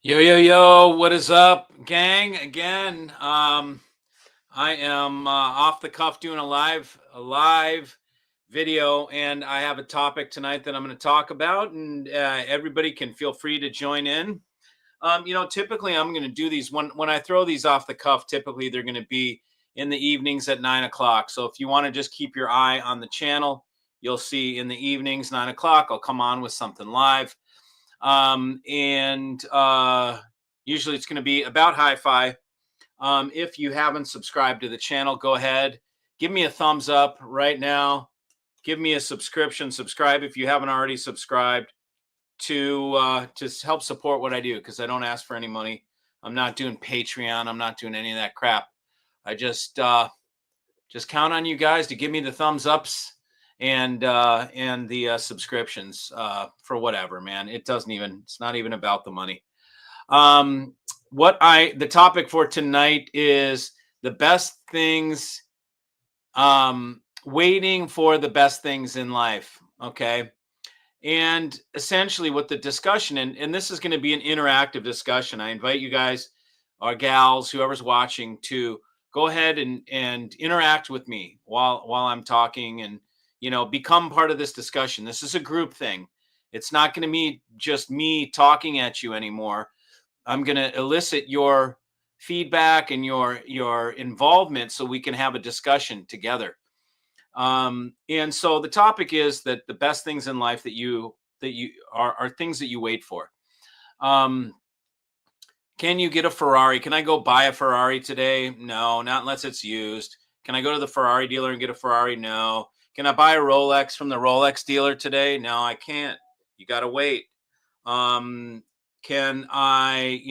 Yo, yo, yo, what is up, gang? Again, I am off the cuff doing a live video, and I have a topic tonight that I'm going to talk about, and everybody can feel free to join in. Typically I'm going to do these when I throw these off the cuff. Typically, they're going to be in the evenings at 9 o'clock. So if you want to just keep your eye on the channel, you'll see in the evenings 9 o'clock. I'll come on with something live. And Usually it's going to be about hi-fi. If you haven't subscribed to the channel, go ahead, give me a thumbs up right now. Give me a subscription. Subscribe if you haven't already subscribed to help support what I do, because I don't ask for any money. I'm not doing Patreon. I'm not doing any of that crap. I just count on you guys to give me the thumbs ups and the subscriptions for whatever, man. It's not even about the money. The topic for tonight is the best things, waiting for the best things in life. Okay. And essentially what the discussion, and this is going to be an interactive discussion. I invite you guys, or gals, whoever's watching, to go ahead and interact with me while I'm talking, and become part of this discussion. This is a group thing. It's not going to be just me talking at you anymore. I'm going to elicit your feedback and your involvement so we can have a discussion together. And so the topic is that the best things in life that you are things that you wait for. Um, can you get a Ferrari? Can I go buy a Ferrari today? No, not unless it's used. Can I go to the Ferrari dealer and get a Ferrari? No. Can I buy a Rolex from the Rolex dealer today? No, I can't. You got to wait. Can I,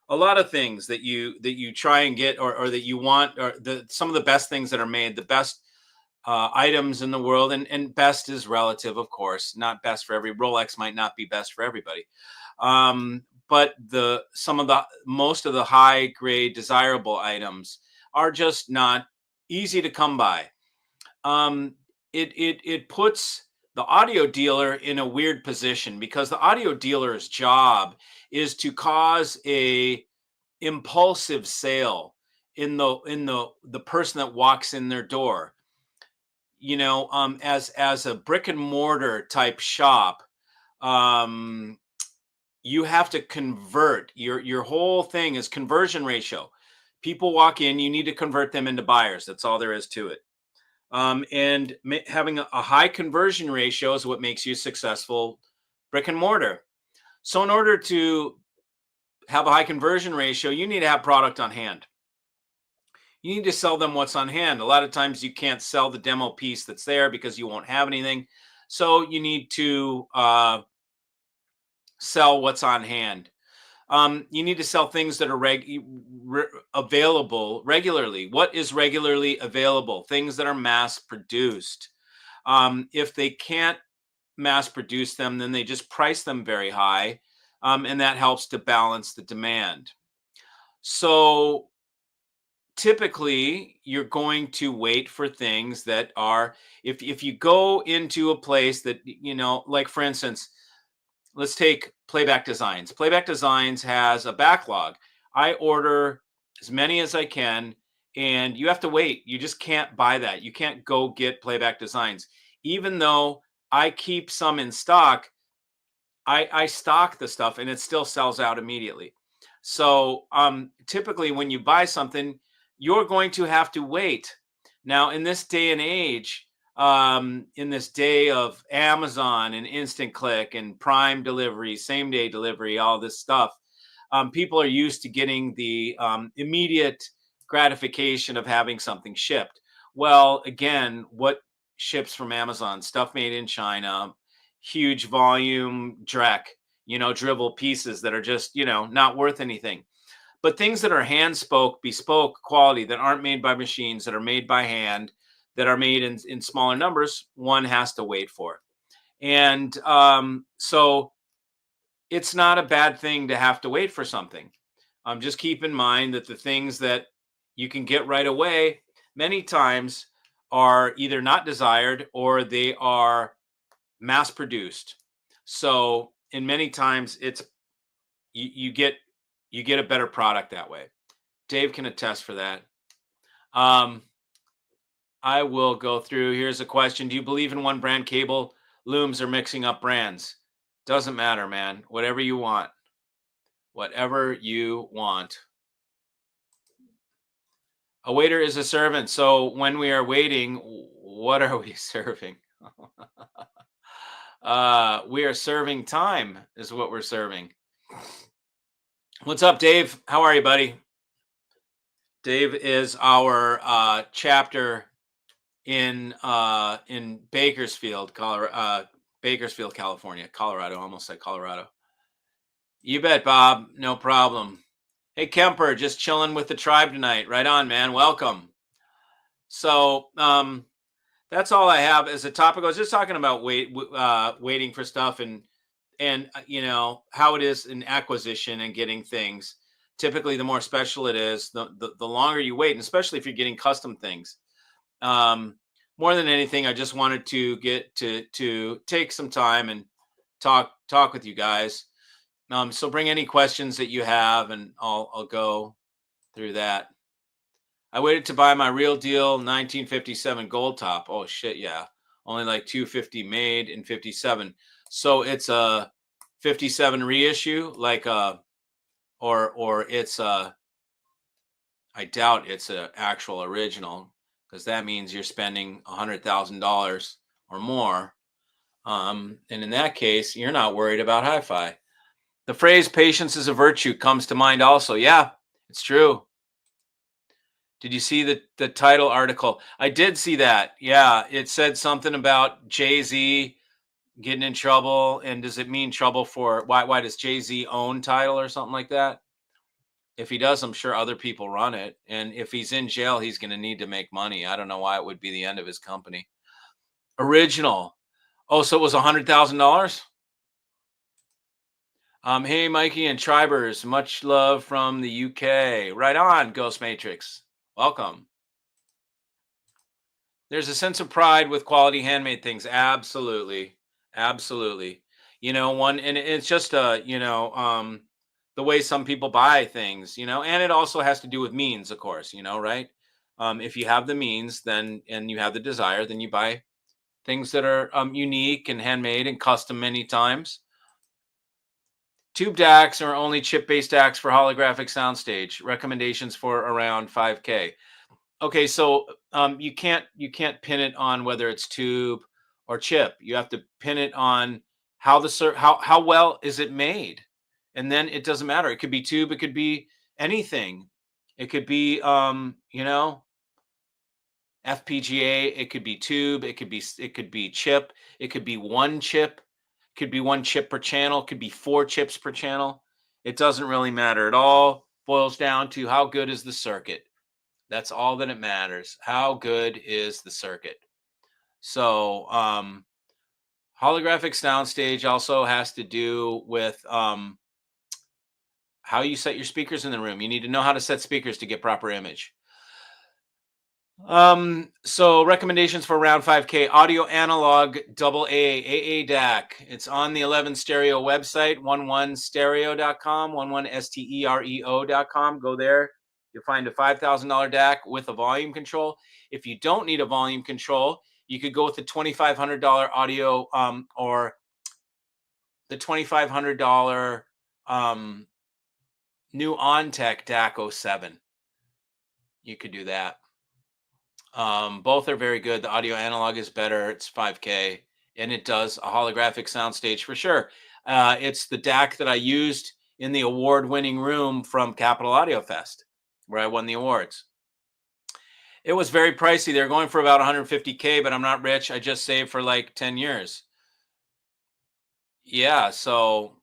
a lot of things that you try and get, or that you want, or some of the best things that are made, the best items in the world, and best is relative, of course. Not best for every Rolex might not be best for everybody. But most of the high grade desirable items are just not easy to come by. It puts the audio dealer in a weird position, because the audio dealer's job is to cause a impulsive sale in the person that walks in their door. As a brick and mortar type shop, um you have to convert. Your whole thing is conversion ratio. People walk in, you need to convert them into buyers. That's all there is to it. And having a high conversion ratio is what makes you successful brick and mortar. So in order to have a high conversion ratio, you need to have product on hand. You need to sell them what's on hand. A lot of times you can't sell the demo piece that's there because you won't have anything. So you need to sell what's on hand. You need to sell things that are available regularly. What is regularly available? Things that are mass produced. If they can't mass produce them, then they just price them very high, and that helps to balance the demand. So typically, you're going to wait for things that are, if you go into a place that, like for instance, let's take Playback Designs. Playback Designs has a backlog. I order as many as I can, and you have to wait. You just can't buy that. You can't go get Playback Designs. Even though I keep some in stock, I stock the stuff and it still sells out immediately. So typically when you buy something, you're going to have to wait. Now, in this day and age, in this day of Amazon and instant click and prime delivery, same day delivery, all this stuff, people are used to getting the immediate gratification of having something shipped. Well, again, what ships from Amazon? Stuff made in China, huge volume dreck, dribble pieces that are just, not worth anything. But things that are hand spoke, bespoke quality, that aren't made by machines, that are made by hand, that are made in smaller numbers, one has to wait for. And so it's not a bad thing to have to wait for something. Just keep in mind that the things that you can get right away many times are either not desired or they are mass produced. So in many times it's you get a better product that way. Dave can attest for that. I will go through. Here's a question. Do you believe in one brand cable looms or mixing up brands? Doesn't matter, man. Whatever you want. Whatever you want. A waiter is a servant. So when we are waiting, what are we serving? We are serving time, is what we're serving. What's up, Dave? How are you, buddy? Dave is our chapter in Bakersfield, Colorado. Bakersfield, California, Colorado. Almost said Colorado. You bet, Bob. No problem. Hey, Kemper, just chilling with the tribe tonight. Right on, man. Welcome. So, that's all I have as a topic. I was just talking about waiting for stuff and how it is in acquisition and getting things. Typically, the more special it is, the longer you wait, and especially if you're getting custom things. More than anything, I just wanted to get to take some time and talk with you guys. So bring any questions that you have, and I'll go through that. I waited to buy my real deal 1957 gold top. Oh shit, yeah. Only like 250 made in 57. So it's a 57 reissue, like or it's a I doubt it's a actual original, because that means you're spending $100,000 or more. And in that case, you're not worried about hi-fi. The phrase "patience is a virtue" comes to mind also. Yeah, it's true. Did you see the title article? I did see that. Yeah, it said something about Jay-Z getting in trouble, and does it mean trouble for why does Jay-Z own Tidal or something like that? If he does, I'm sure other people run it, and if he's in jail, he's going to need to make money. I don't know why it would be the end of his company. Original. Oh, so it was $100,000. Hey, Mikey and Tribers, much love from the UK. Right on, Ghost Matrix. Welcome. There's a sense of pride with quality handmade things. Absolutely. Absolutely. And it's just the way some people buy things, and it also has to do with means, of course, right? If you have the means, then, and you have the desire, then you buy things that are unique and handmade and custom many times. Tube DACs are only chip-based DACs for holographic soundstage. Recommendations for around 5K. Okay, so you can't pin it on whether it's tube or chip. You have to pin it on how well is it made, and then it doesn't matter. It could be tube, it could be anything. It could be FPGA. It could be tube. It could be chip. It could be one chip. It could be one chip per channel. It could be 4 chips per channel. It doesn't really matter. It all boils down to how good is the circuit. That's all that it matters. How good is the circuit? So holographic soundstage also has to do with how you set your speakers in the room. You need to know how to set speakers to get proper image. So recommendations for around 5K: audio analog AA DAC. It's on the 11 Stereo website, 11stereo.com, 11stereo.com. Go there. You'll find a $5,000 DAC with a volume control. If you don't need a volume control, you could go with the $2,500 audio or the $2,500 new OnTech DAC 07. You could do that. Both are very good. The audio analog is better. It's 5K, and it does a holographic soundstage for sure. It's the DAC that I used in the award-winning room from Capital Audio Fest, where I won the awards. It was very pricey. They're going for about 150K, but I'm not rich. I just saved for like 10 years. Yeah, so,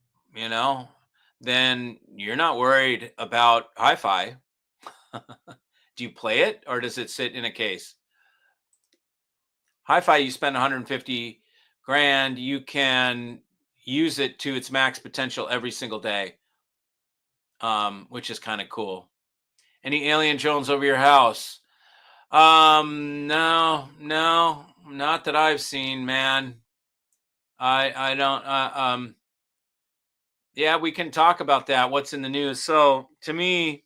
then you're not worried about hi-fi. Do you play it, or does it sit in a case? Hi-fi, you spend 150 grand, you can use it to its max potential every single day, which is kind of cool. Any alien drones over your house? No, not that I've seen, man. I don't. Yeah, we can talk about that. What's in the news? So to me,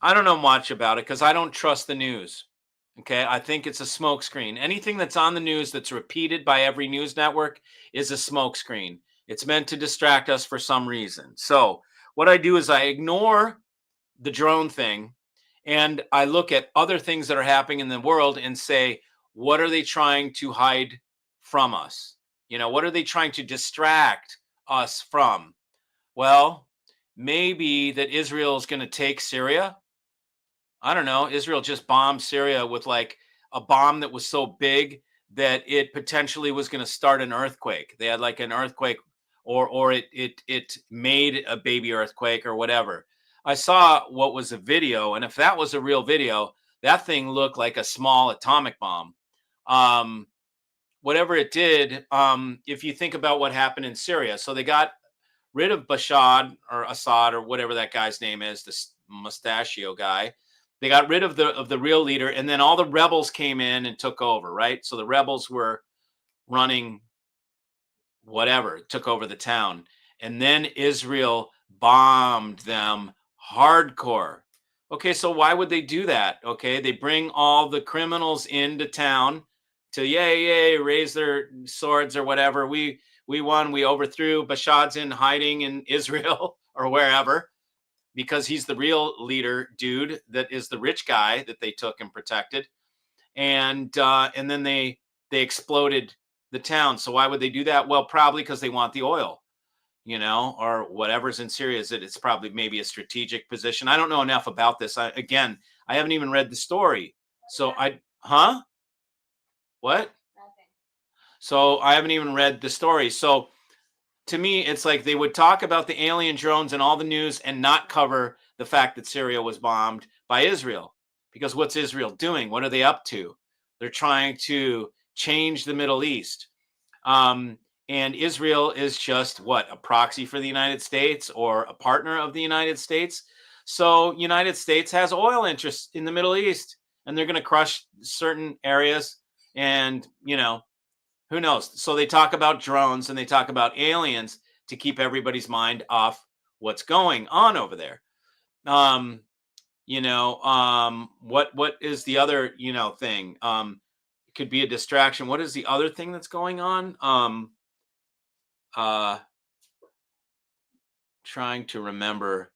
I don't know much about it because I don't trust the news. Okay, I think it's a smokescreen. Anything that's on the news that's repeated by every news network is a smokescreen. It's meant to distract us for some reason. So what I do is I ignore the drone thing and I look at other things that are happening in the world and say, what are they trying to hide from us? What are they trying to distract us from? Well, maybe that Israel is going to take Syria. I don't know. Israel just bombed Syria with like a bomb that was so big that it potentially was going to start an earthquake. They had like an earthquake, or it made a baby earthquake or whatever. I saw what was a video, and if that was a real video, that thing looked like a small atomic bomb. Um, Whatever it did, if you think about what happened in Syria, so they got rid of Bashad or Assad or whatever that guy's name is, this mustachio guy. They got rid of the real leader, and then all the rebels came in and took over, right? So the rebels were running whatever, took over the town. And then Israel bombed them hardcore. Okay, so why would they do that? Okay, they bring all the criminals into town to yay, raise their swords or whatever. We won, we overthrew. Bashad's in hiding in Israel or wherever because he's the real leader dude that is the rich guy that they took and protected. And then they exploded the town. So why would they do that? Well, probably because they want the oil, or whatever's in Syria. It's probably maybe a strategic position. I don't know enough about this. Again, I haven't even read the story. So what? So I haven't even read the story. So to me, it's like they would talk about the alien drones and all the news and not cover the fact that Syria was bombed by Israel. Because what's Israel doing? What are they up to? They're trying to change the Middle East. And Israel is just what, a proxy for the United States or a partner of the United States. So United States has oil interests in the Middle East, and they're going to crush certain areas. And who knows? So they talk about drones and they talk about aliens to keep everybody's mind off what's going on over there. What is the other, thing? It could be a distraction. What is the other thing that's going on? Uh Trying to remember.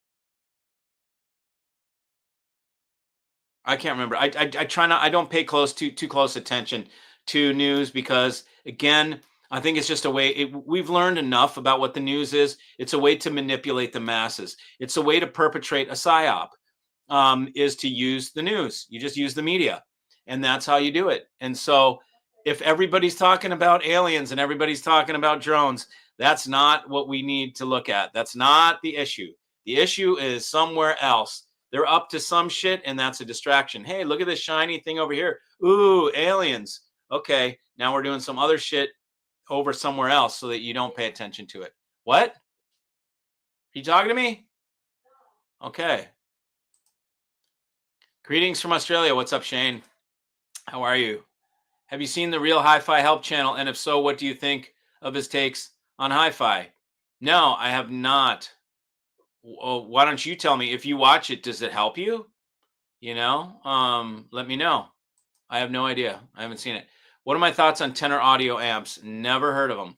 I can't remember. I try not. I don't pay too close attention to news because again, I think it's just a way. We've learned enough about what the news is. It's a way to manipulate the masses. It's a way to perpetrate a psyop. Is to use the news. You just use the media, and that's how you do it. And so, if everybody's talking about aliens and everybody's talking about drones, that's not what we need to look at. That's not the issue. The issue is somewhere else. They're up to some shit, and that's a distraction. Hey, look at this shiny thing over here. Ooh, aliens. Okay, now we're doing some other shit over somewhere else so that you don't pay attention to it. What? Are you talking to me? Okay. Greetings from Australia. What's up, Shane? How are you? Have you seen the Real Hi-Fi Help channel? And if so, what do you think of his takes on hi-fi? No, I have not. Why don't you tell me? If you watch it, does it help you? Let me know. I have no idea. I haven't seen it. What are my thoughts on tenor audio amps? Never heard of them.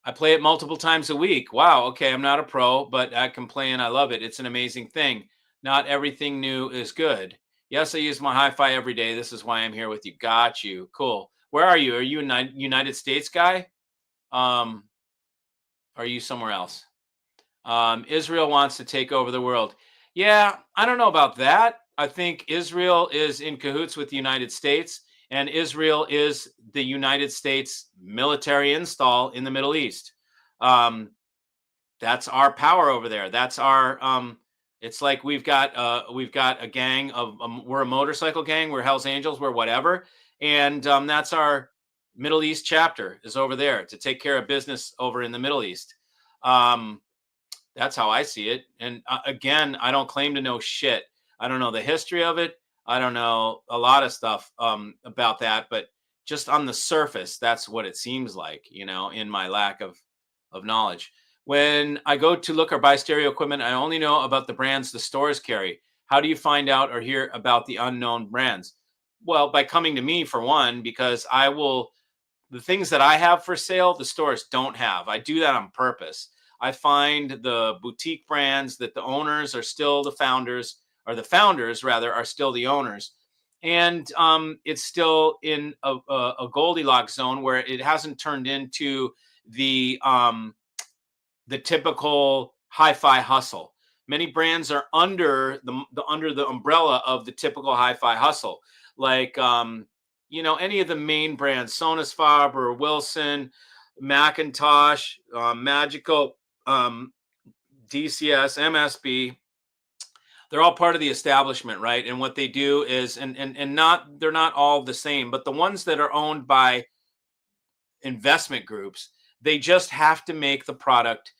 I play it multiple times a week. Wow. Okay. I'm not a pro, but I can play and I love it. It's an amazing thing. Not everything new is good. Yes, I use my hi-fi every day. This is why I'm here with you. Got you. Cool. Where are you? Are you a United States guy? Are you somewhere else? Israel wants to take over the world. Yeah, I don't know about that. I think Israel is in cahoots with the United States, and Israel is the United States military install in the Middle East. That's our power over there. That's our. It's like we've got a gang of we're a motorcycle gang. We're Hell's Angels. We're whatever, and that's our Middle East chapter is over there to take care of business over in the Middle East. That's how I see it. And again, I don't claim to know shit. I don't know the history of it. I don't know a lot of stuff about that, but just on the surface, that's what it seems like, in my lack of knowledge. When I go to look or buy stereo equipment, I only know about the brands the stores carry. How do you find out or hear about the unknown brands? Well, by coming to me for one, because I will, the things that I have for sale, the stores don't have. I do that on purpose. I find the boutique brands that the owners are still the founders, or the founders rather are still the owners, and it's still in a Goldilocks zone where it hasn't turned into the typical hi-fi hustle. Many brands are under the umbrella of the typical hi-fi hustle, like any of the main brands, Sonus Faber, Wilson, Macintosh, Magical, um, DCS, MSB. They're all part of the establishment, right? And what they do is, and not they're not all the same, but the ones that are owned by investment groups, they just have to make the product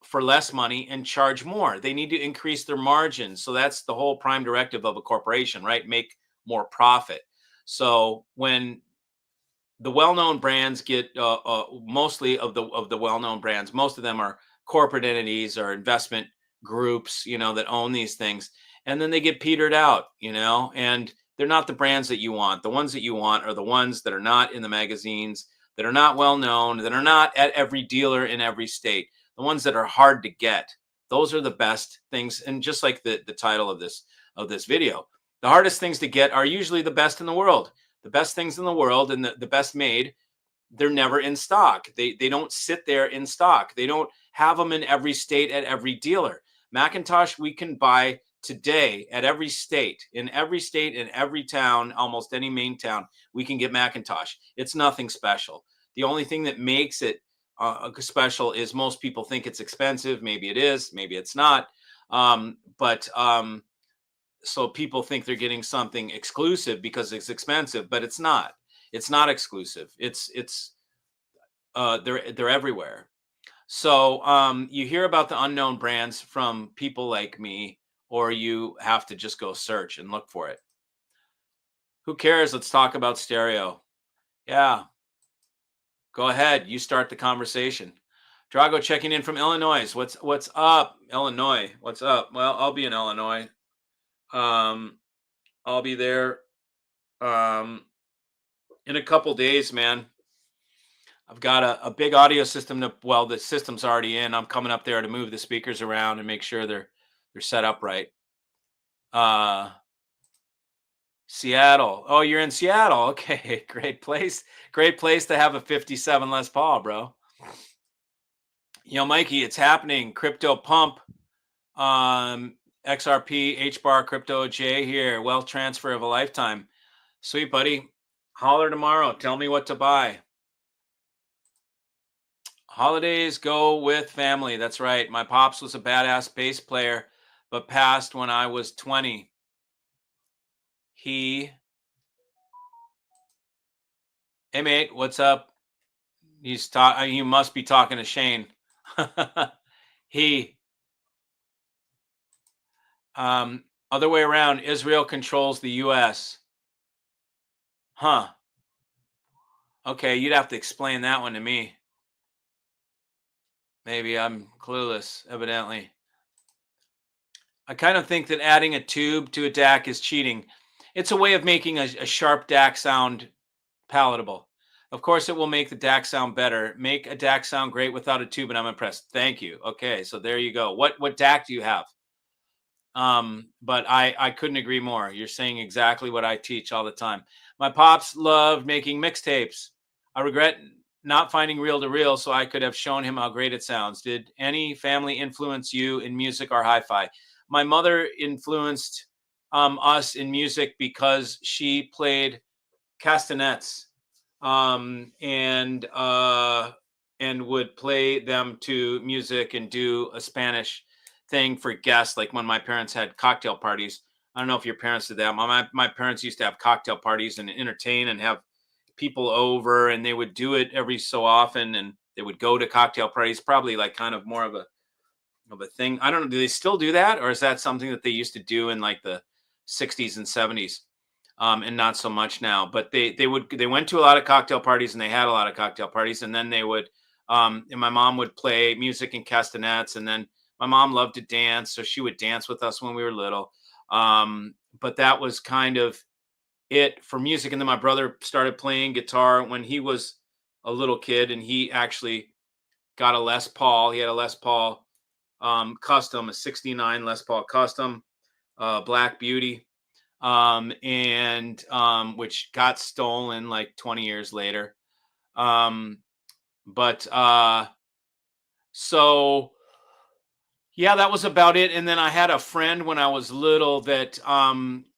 for less money and charge more. They need to increase their margins. So that's the whole prime directive of a corporation, right? Make more profit. So when the well-known brands get mostly of the well-known brands, most of them are corporate entities or investment groups, that own these things, and then they get petered out, and they're not the brands that you want. The ones that you want are the ones that are not in the magazines, that are not well known, that are not at every dealer in every state, the ones that are hard to get. Those are the best things. And just like the title of this video, the hardest things to get are usually the best in the world. The best things in the world and the best made, they're never in stock. They don't sit there in stock. They don't have them in every state at every dealer. Macintosh we can buy today at every state, in every town, almost any main town, we can get Macintosh. It's nothing special. The only thing that makes it special is most people think it's expensive. Maybe it is, maybe it's not. But so people think they're getting something exclusive because it's expensive, but it's not. It's not exclusive. They're everywhere. So you hear about the unknown brands from people like me, or you have to just go search and look for it. Who cares? Let's talk about stereo. Yeah, go ahead. You start the conversation. Drago checking in from Illinois. What's up, Illinois? What's up? Well, I'll be in Illinois. I'll be there in a couple days, man. I've got a big audio system well, the system's already in. I'm coming up there to move the speakers around and make sure they're set up right. Seattle. Oh, you're in Seattle. Okay, great place. Great place to have a 57 Les Paul, bro. Mikey, it's happening. Crypto pump. XRP, HBAR, Crypto J here. Wealth transfer of a lifetime. Sweet, buddy. Holler tomorrow. Tell me what to buy. Holidays go with family. That's right. My pops was a badass bass player, but passed when I was 20. Hey, mate, what's up? You must be talking to Shane. Other way around, Israel controls the U.S. Huh. Okay, you'd have to explain that one to me. Maybe I'm clueless, evidently. I kind of think that adding a tube to a DAC is cheating. It's a way of making a sharp DAC sound palatable. Of course, it will make the DAC sound better. Make a DAC sound great without a tube, and I'm impressed. Thank you. Okay, so there you go. What DAC do you have? But I couldn't agree more. You're saying exactly what I teach all the time. My pops loved making mixtapes. I regret not finding reel to reel, so I could have shown him how great it sounds. Did any family influence you in music or hi-fi? My mother influenced us in music because she played castanets and would play them to music and do a Spanish thing for guests, like when my parents had cocktail parties. I don't know if your parents did that. My parents used to have cocktail parties and entertain and have people over, and they would do it every so often, and they would go to cocktail parties, probably like kind of more of a thing. I don't know. Do they still do that, or is that something that they used to do in like the 60s and 70s? And not so much now. But they went to a lot of cocktail parties, and they had a lot of cocktail parties, and then they would And my mom would play music in castanets, and then my mom loved to dance, so she would dance with us when we were little. But that was kind of it for music. And then my brother started playing guitar when he was a little kid, and he actually got a Les Paul. He had a Les Paul custom, a 69 Les Paul custom, Black Beauty, and which got stolen like 20 years later. But so yeah, that was about it. And then I had a friend when I was little that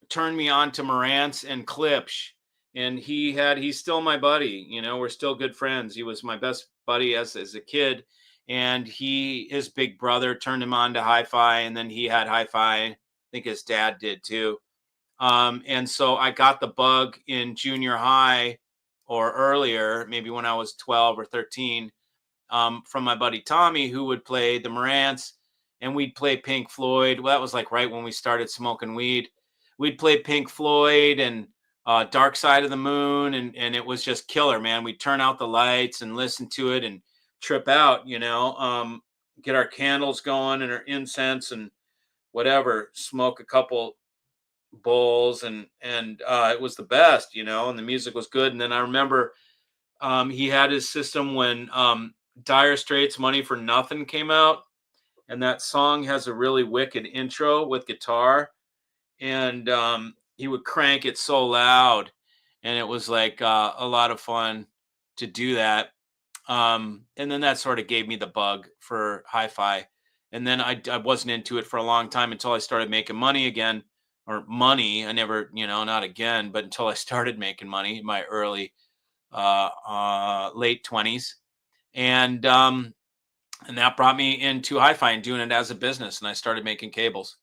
turned me on to Marantz and Klipsch. And he's still my buddy. You know, we're still good friends. He was my best buddy as a kid. And his big brother turned him on to hi-fi, and then he had hi-fi. I think his dad did too. And so I got the bug in junior high or earlier, maybe when I was 12 or 13, from my buddy Tommy, who would play the Marantz, and we'd play Pink Floyd. Well, that was like right when we started smoking weed. We'd play Pink Floyd and Dark Side of the Moon, and it was just killer, man. We'd turn out the lights and listen to it and trip out, get our candles going and our incense and whatever, smoke a couple bowls, and it was the best, and the music was good. And then I remember he had his system when Dire Straits' Money for Nothing came out, and that song has a really wicked intro with guitar, and he would crank it so loud, and it was like a lot of fun to do that. And then that sort of gave me the bug for hi-fi, and then I wasn't into it for a long time until I started making money again, or money. I never, not again, but until I started making money in my early late 20s, and that brought me into hi-fi and doing it as a business, and I started making cables.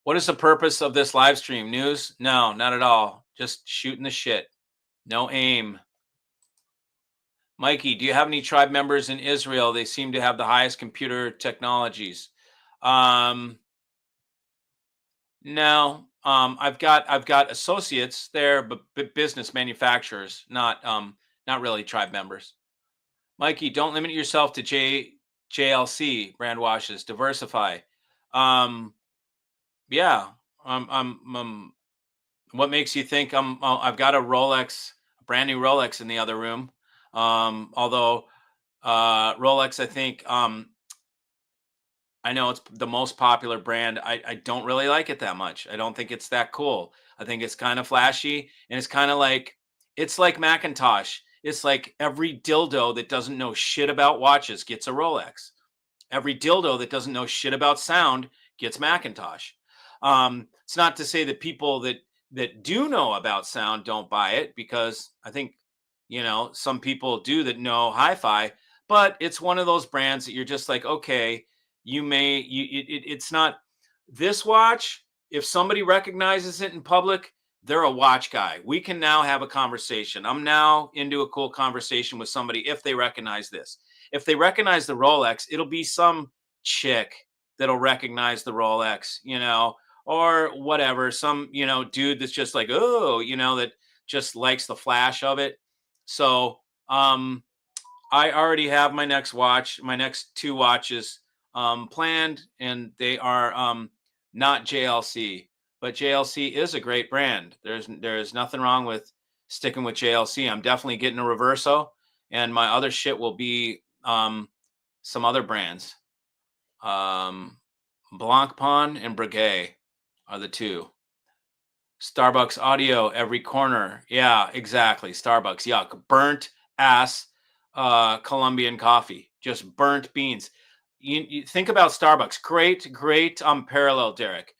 What is the purpose of this live stream? News? No, not at all. Just shooting the shit. No aim. Mikey, do you have any tribe members in Israel? They seem to have the highest computer technologies. No. I've got associates there, but business manufacturers, not really tribe members. Mikey, don't limit yourself to JLC brand washes. Diversify. Yeah. What makes you think I've got a Rolex, a brand new Rolex in the other room? Although Rolex, I think, I know it's the most popular brand. I don't really like it that much. I don't think it's that cool. I think it's kind of flashy, and it's kind of like, it's like Macintosh. It's like every dildo that doesn't know shit about watches gets a Rolex. Every dildo that doesn't know shit about sound gets Macintosh. It's not to say that people that do know about sound don't buy it, because I think, some people do that know hi-fi, but it's one of those brands that you're just like, okay, it's not this watch. If somebody recognizes it in public, they're a watch guy. We can now have a conversation. I'm now into a cool conversation with somebody if they recognize this. If they recognize the Rolex, it'll be some chick that'll recognize the Rolex, or whatever, some, dude that's just like, oh, that just likes the flash of it. So I already have my next two watches planned, and they are not JLC, but JLC is a great brand. There's nothing wrong with sticking with JLC. I'm definitely getting a Reverso, and my other shit will be some other brands. Blancpain and Breguet are the two. Starbucks audio every corner. Yeah, exactly. Starbucks. Yuck. Burnt ass Colombian coffee. Just burnt beans. You think about Starbucks. Great parallel, Derek.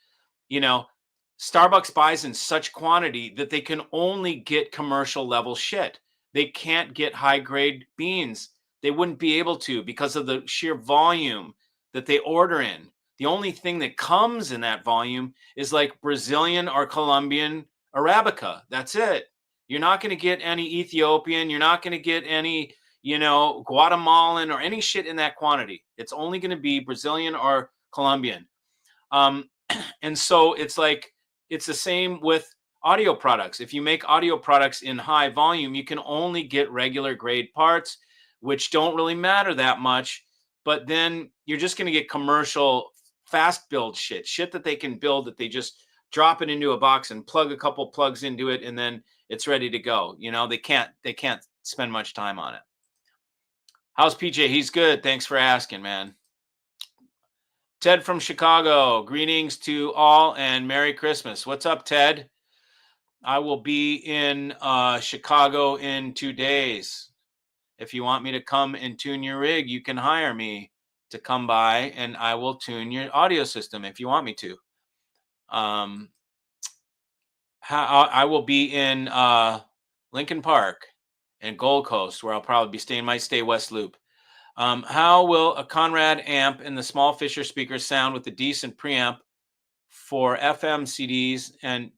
Starbucks buys in such quantity that they can only get commercial level shit. They can't get high grade beans. They wouldn't be able to, because of the sheer volume that they order in. The only thing that comes in that volume is like Brazilian or Colombian Arabica. That's it. You're not going to get any Ethiopian. You're not going to get any, Guatemalan or any shit in that quantity. It's only going to be Brazilian or Colombian. And so it's like, it's the same with audio products. If you make audio products in high volume, you can only get regular grade parts. which don't really matter that much. But then you're just going to get commercial fast build shit that they can build, that they just drop it into a box and plug a couple plugs into it, and then it's ready to go. They can't spend much time on it. How's PJ? He's good. Thanks for asking, man. Ted from Chicago. Greetings to all and Merry Christmas. What's up, Ted? I will be in Chicago in 2 days. If you want me to come and tune your rig, you can hire me to come by and I will tune your audio system if you want me to. I will be in Lincoln Park and Gold Coast, where I'll probably be staying. Might stay West Loop. How will a Conrad amp and the small Fisher speakers sound with a decent preamp for FM CDs and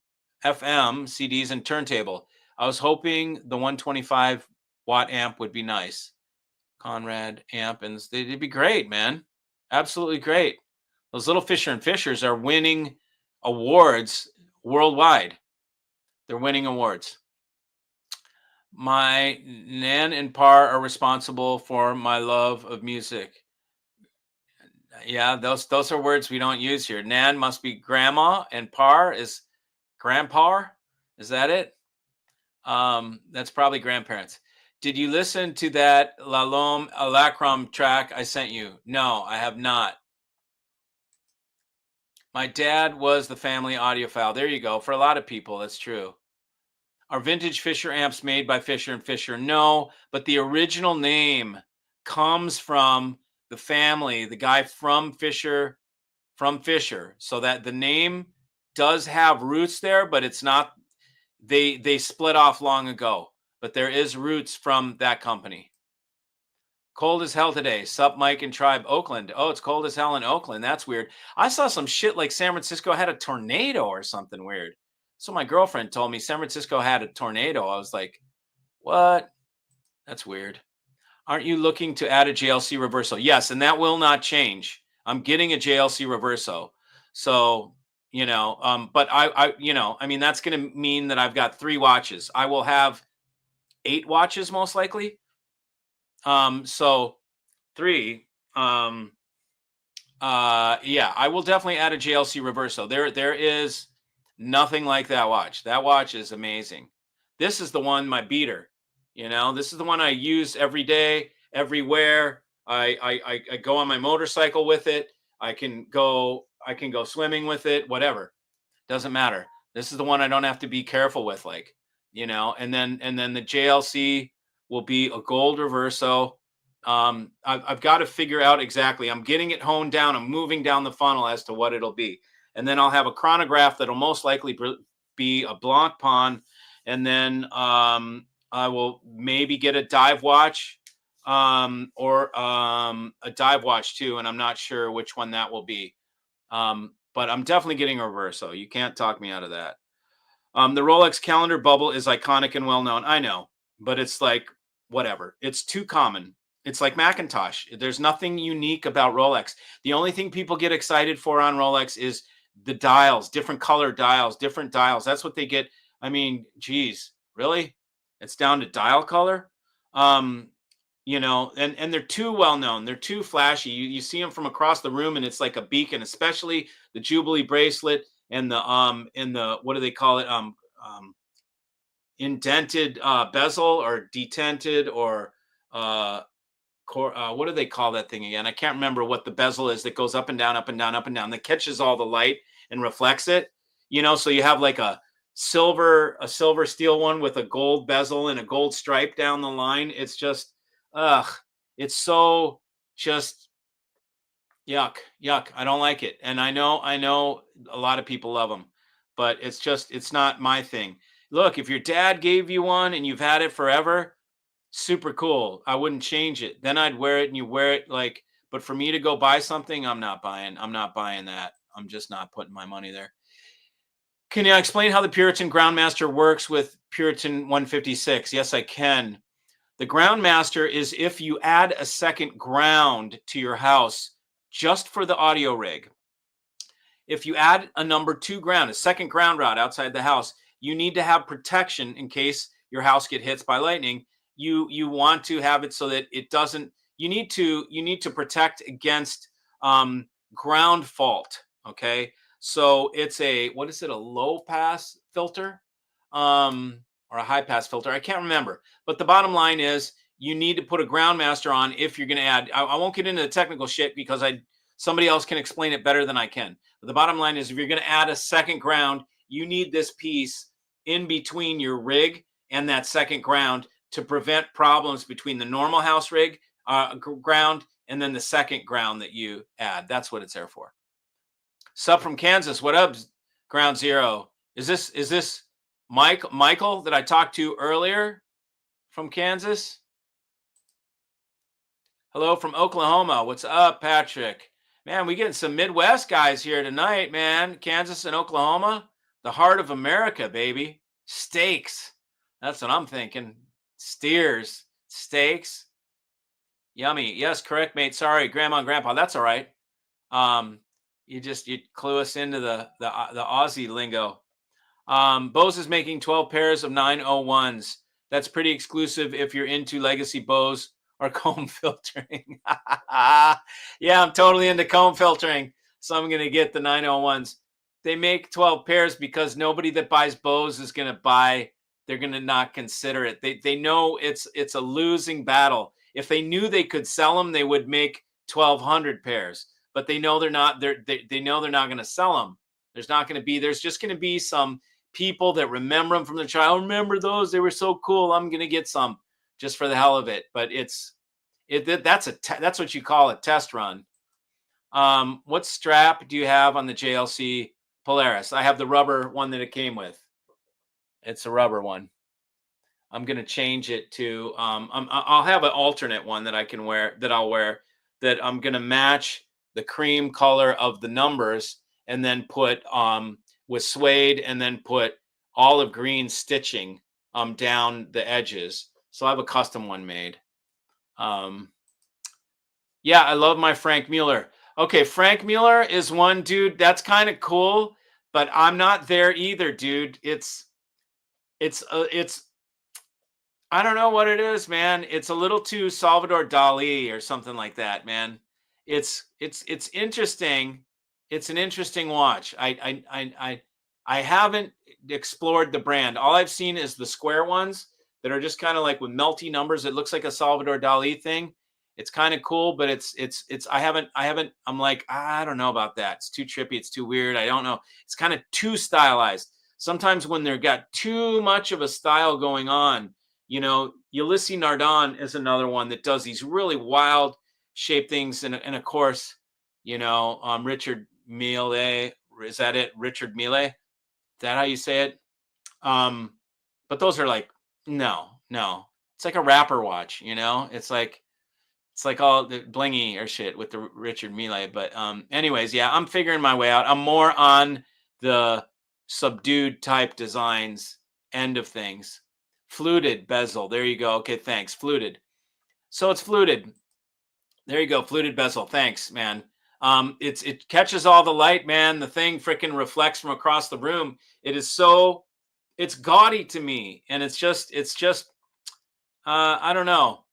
turntable? I was hoping the 125 watt amp would be nice. Conrad amp, and they'd be great, man. Absolutely great. Those little Fisher and Fishers are winning awards worldwide. They're winning awards. My Nan and Par are responsible for my love of music. Yeah, those are words we don't use here. Nan must be grandma, and Par is grandpa. Is that it? That's probably grandparents. Did you listen to that Lalom Alacrom track I sent you? No, I have not. My dad was the family audiophile. There you go. For a lot of people, that's true. Are vintage Fisher amps made by Fisher and Fisher? No, but the original name comes from the family, the guy from Fisher, so that the name does have roots there, but it's not. They split off long ago, but there is roots from that company. Cold as hell today. Sup, Mike and Tribe, Oakland. Oh, it's cold as hell in Oakland. That's weird. I saw some shit like San Francisco had a tornado or something weird. So my girlfriend told me San Francisco had a tornado. I was like, what? That's weird. Aren't you looking to add a JLC reverso? Yes, and that will not change. I'm getting a JLC reverso. So, but I mean, that's going to mean that I've got 3 watches. I will have 8 watches most likely. So 3. Yeah, I will definitely add a JLC reverso. There is nothing like that watch. That watch is amazing. This is the one, my beater. This is the one I use every day, everywhere. I go on my motorcycle with it. I can go swimming with it, whatever. Doesn't matter. This is the one I don't have to be careful with, and then the JLC will be a gold reverso. I've got to figure out exactly. I'm getting it honed down. I'm moving down the funnel as to what it'll be. And then I'll have a chronograph that'll most likely be a Blanc Pawn. And then I will maybe get a dive watch or a dive watch too. And I'm not sure which one that will be. But I'm definitely getting a reverso. You can't talk me out of that. The Rolex calendar bubble is iconic and well known. I know, but it's like, whatever. It's too common. It's like Macintosh. There's nothing unique about Rolex. The only thing people get excited for on Rolex is the dials, different color dials, different dials. That's what they get. I mean, geez, really? It's down to dial color? And they're too well known. They're too flashy. You see them from across the room and it's like a beacon, especially the Jubilee bracelet and the what do they call it? Indented bezel or detented or what do they call that thing again? I can't remember what the bezel is that goes up and down, up and down, up and down, that catches all the light and reflects it. So you have like a silver steel one with a gold bezel and a gold stripe down the line. It's just, it's so just yuck. I don't like it. And I know a lot of people love them, but it's not my thing. Look, if your dad gave you one and you've had it forever, super cool. I wouldn't change it. Then I'd wear it and you wear it but for me to go buy something, I'm not buying that. I'm just not putting my money there. Can you explain how the Puritan Groundmaster works with Puritan 156? Yes, I can. The Groundmaster is if you add a second ground to your house just for the audio rig. If you add a number 2 ground, a second ground rod outside the house, you need to have protection in case your house gets hit by lightning. you want to have it so that it doesn't. You need to protect against ground fault. Okay, so it's a, what is it, a low pass filter, or a high pass filter? I can't remember. But the bottom line is you need to put a ground master on if you're going to add. I won't get into the technical shit because somebody else can explain it better than I can. But the bottom line is if you're going to add a second ground, you need this piece in between your rig and that second ground to prevent problems between the normal house rig ground and then the second ground that you add. That's what it's there for. Sub from Kansas. What up, Ground Zero? Is this Michael that I talked to earlier from Kansas? Hello from Oklahoma. What's up, Patrick? Man, we getting some Midwest guys here tonight, man. Kansas and Oklahoma, the heart of America, baby. Steaks. That's what I'm thinking. Steers, steaks. Yummy. Yes, correct, mate. Sorry, Grandma and Grandpa. That's all right. You clue us into the Aussie lingo. Bose is making 12 pairs of 901s. That's pretty exclusive if you're into legacy bows or comb filtering. Yeah, I'm totally into comb filtering. So I'm going to get the 901s. They make 12 pairs because nobody that buys bows is going to buy. They're going to not consider it. They know it's a losing battle. If they knew they could sell them, they would make 1,200 pairs. But they know they're not. They know they're not going to sell them. There's not going to be. There's just going to be some people that remember them from their child. Remember those? They were so cool. I'm going to get some just for the hell of it. But that's what you call a test run. What strap do you have on the JLC Polaris? I have the rubber one that it came with. It's a rubber one. I'm going to change it to, I'll have an alternate one that I can wear, that I'll wear, that I'm going to match the cream color of the numbers and then put, with suede, and then put olive green stitching, down the edges. So I have a custom one made. Yeah, I love my Frank Mueller. Okay, Frank Mueller is one, dude. That's kind of cool, but I'm not there either, dude. It's I don't know what it is, man. It's a little too Salvador Dali or something like that, man. It's interesting. It's an interesting watch. I haven't explored the brand. All I've seen is the square ones that are just kind of like with melty numbers. It looks like a Salvador Dali thing. It's kind of cool, but I haven't, I'm like, I don't know about that. It's too trippy. It's too weird. I don't know. It's kind of too stylized. Sometimes when they've got too much of a style going on, Ulysses Nardon is another one that does these really wild shape things. And of course, Richard Mille, is that it? Richard Mille? Is that how you say it? But those are like, no, it's like a rapper watch, it's like all the blingy or shit with the Richard Mille. But anyways, yeah, I'm figuring my way out. I'm more on the subdued type designs end of things. Fluted bezel. There you go. Okay, thanks. Fluted. So it's fluted. There you go. Fluted bezel. Thanks, man. It catches all the light, man. The thing freaking reflects from across the room. It's gaudy to me. And it's just I don't know.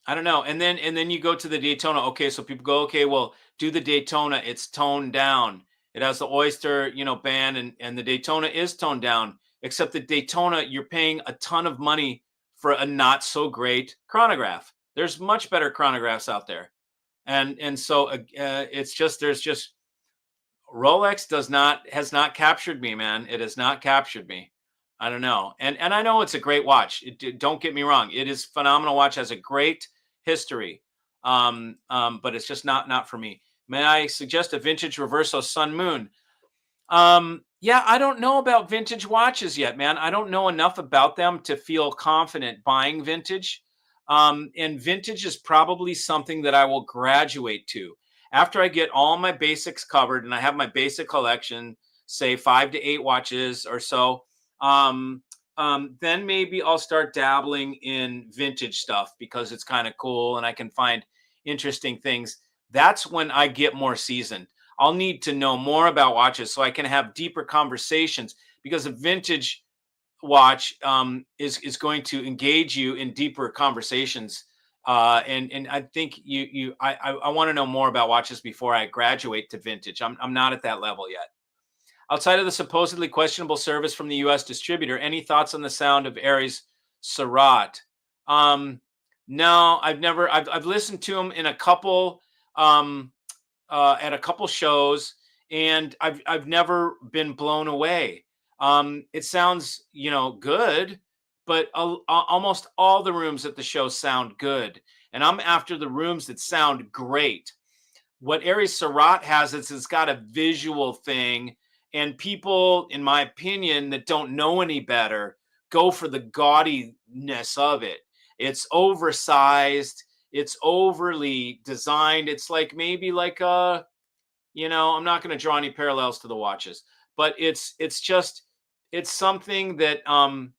And then you go to the Daytona. Okay, so people go, okay, well, do the Daytona. It's toned down. It has the Oyster, band, and the Daytona is toned down. Except the Daytona, you're paying a ton of money for a not so great chronograph. There's much better chronographs out there, and so there's just Rolex has not captured me, man. It has not captured me. I don't know, and I know it's a great watch. Don't get me wrong. It is a phenomenal watch. Has a great history, but it's just not for me. May I suggest a vintage Reverso Sun Moon? Yeah, I don't know about vintage watches yet, man. I don't know enough about them to feel confident buying vintage. And vintage is probably something that I will graduate to after I get all my basics covered and I have my basic collection, say 5 to 8 watches or so. Then maybe I'll start dabbling in vintage stuff because it's kind of cool and I can find interesting things. That's when I get more seasoned. I'll need to know more about watches so I can have deeper conversations, because a vintage watch is going to engage you in deeper conversations. And I think I want to know more about watches before I graduate to vintage. I'm not at that level yet. Outside of the supposedly questionable service from the U.S. distributor, any thoughts on the sound of Aries Sarat? No, I've never. I've listened to him in a couple um, at a couple shows, and I've never been blown away. It sounds good, but almost all the rooms at the show sound good, and I'm after the rooms that sound great. What Aries Sarat has is it's got a visual thing, and people, in my opinion, that don't know any better go for the gaudiness of it. It's oversized, it's overly designed. It's like maybe like I'm not going to draw any parallels to the watches, but it's just it's something that that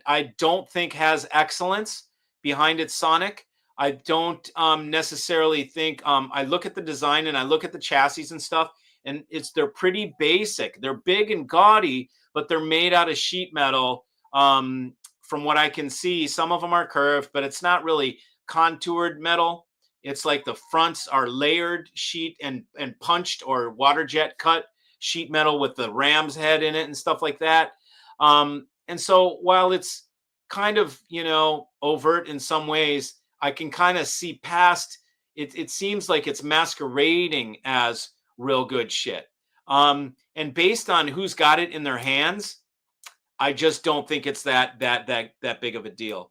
I don't think has excellence behind its sonic. I don't necessarily think I look at the design and I look at the chassis and stuff, and they're pretty basic. They're big and gaudy, but they're made out of sheet metal. From what I can see, some of them are curved, but it's not really contoured metal. It's like the fronts are layered sheet and punched or water jet cut sheet metal with the ram's head in it and stuff like that. And so while it's kind of, overt in some ways, I can kind of see past it. It seems like it's masquerading as real good shit. And based on who's got it in their hands, I just don't think it's that big of a deal.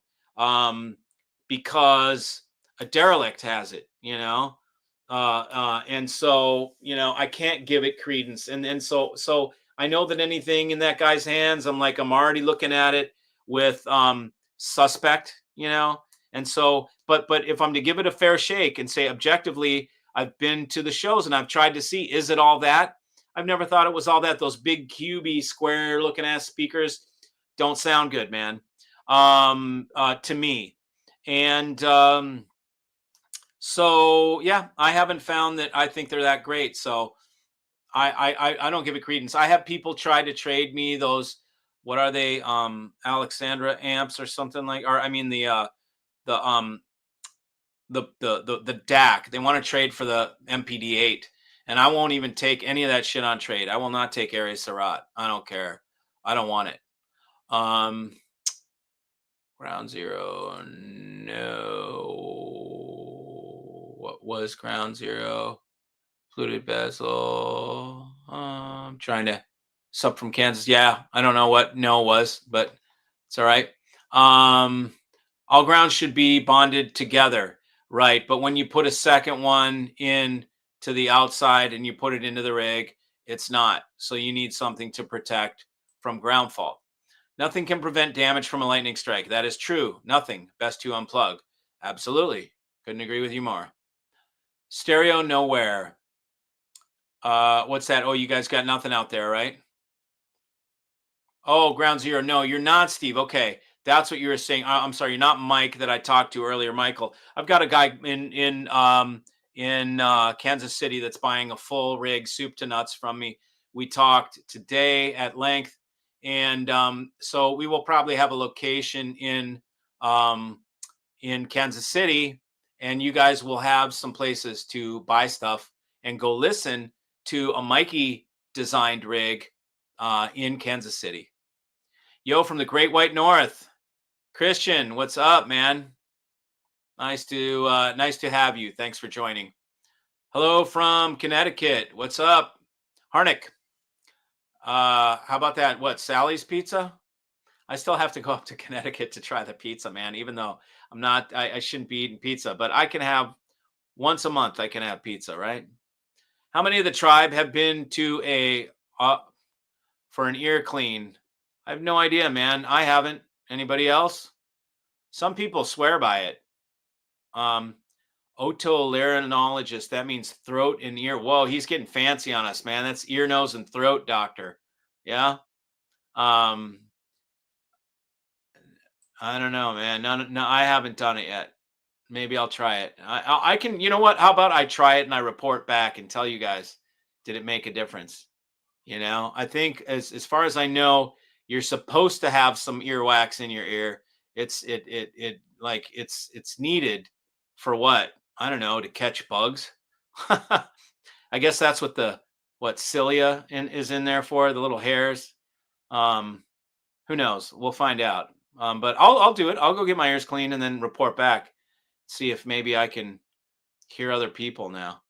Because a derelict has it, and so I can't give it credence, and so I know that anything in that guy's hands, I'm already looking at it with suspect, and so but if I'm to give it a fair shake and say objectively, I've been to the shows and I've tried to see, is it all that? I've never thought it was all that. Those big cubey square looking ass speakers don't sound good, man, to me. And so yeah, I haven't found that I think they're that great. So I don't give it credence. I have people try to trade me those, what are they, Alexandra amps or something like, or I mean the the DAC. They want to trade for the MPD8, and I won't even take any of that shit on trade. I will not take Aries Sarat. I don't care. I don't want it. Ground Zero, no. What was Ground Zero? Fluted bezel. I'm trying to sub from Kansas. Yeah, I don't know what no was, but it's all right. All grounds should be bonded together, right? But when you put a second one in to the outside and you put it into the rig, it's not. So you need something to protect from ground fault. Nothing can prevent damage from a lightning strike. That is true. Nothing. Best to unplug. Absolutely. Couldn't agree with you more. Stereo nowhere. What's that? Oh, you guys got nothing out there, right? Oh, Ground Zero. No, you're not, Steve. Okay. That's what you were saying. I'm sorry, you're not Mike that I talked to earlier, Michael. I've got a guy in Kansas City that's buying a full rig, soup to nuts, from me. We talked today at length, and so we will probably have a location in Kansas City, and you guys will have some places to buy stuff and go listen to a Mikey designed rig in Kansas City. Yo, from the Great White North, Christian, what's up, man? Nice to have you. Thanks for joining. Hello from Connecticut. What's up, Harnick? How about that? What, Sally's Pizza? I still have to go up to Connecticut to try the pizza, man. Even though I shouldn't be eating pizza, but I can have once a month. I can have pizza, right? How many of the tribe have been to for an ear clean? I have no idea, man. I haven't. Anybody else? Some people swear by it. Otolaryngologist. That means throat and ear. Whoa, he's getting fancy on us, man. That's ear, nose, and throat doctor. Yeah. I don't know, man. No, I haven't done it yet. Maybe I'll try it. I can. You know what? How about I try it and I report back and tell you guys, did it make a difference? I think as far as I know, you're supposed to have some earwax in your ear. It's needed for what? I don't know, to catch bugs. I guess that's what the what cilia is in there for, the little hairs. Um, who knows? We'll find out. But I'll do it. I'll go get my ears cleaned and then report back. See if maybe I can hear other people now.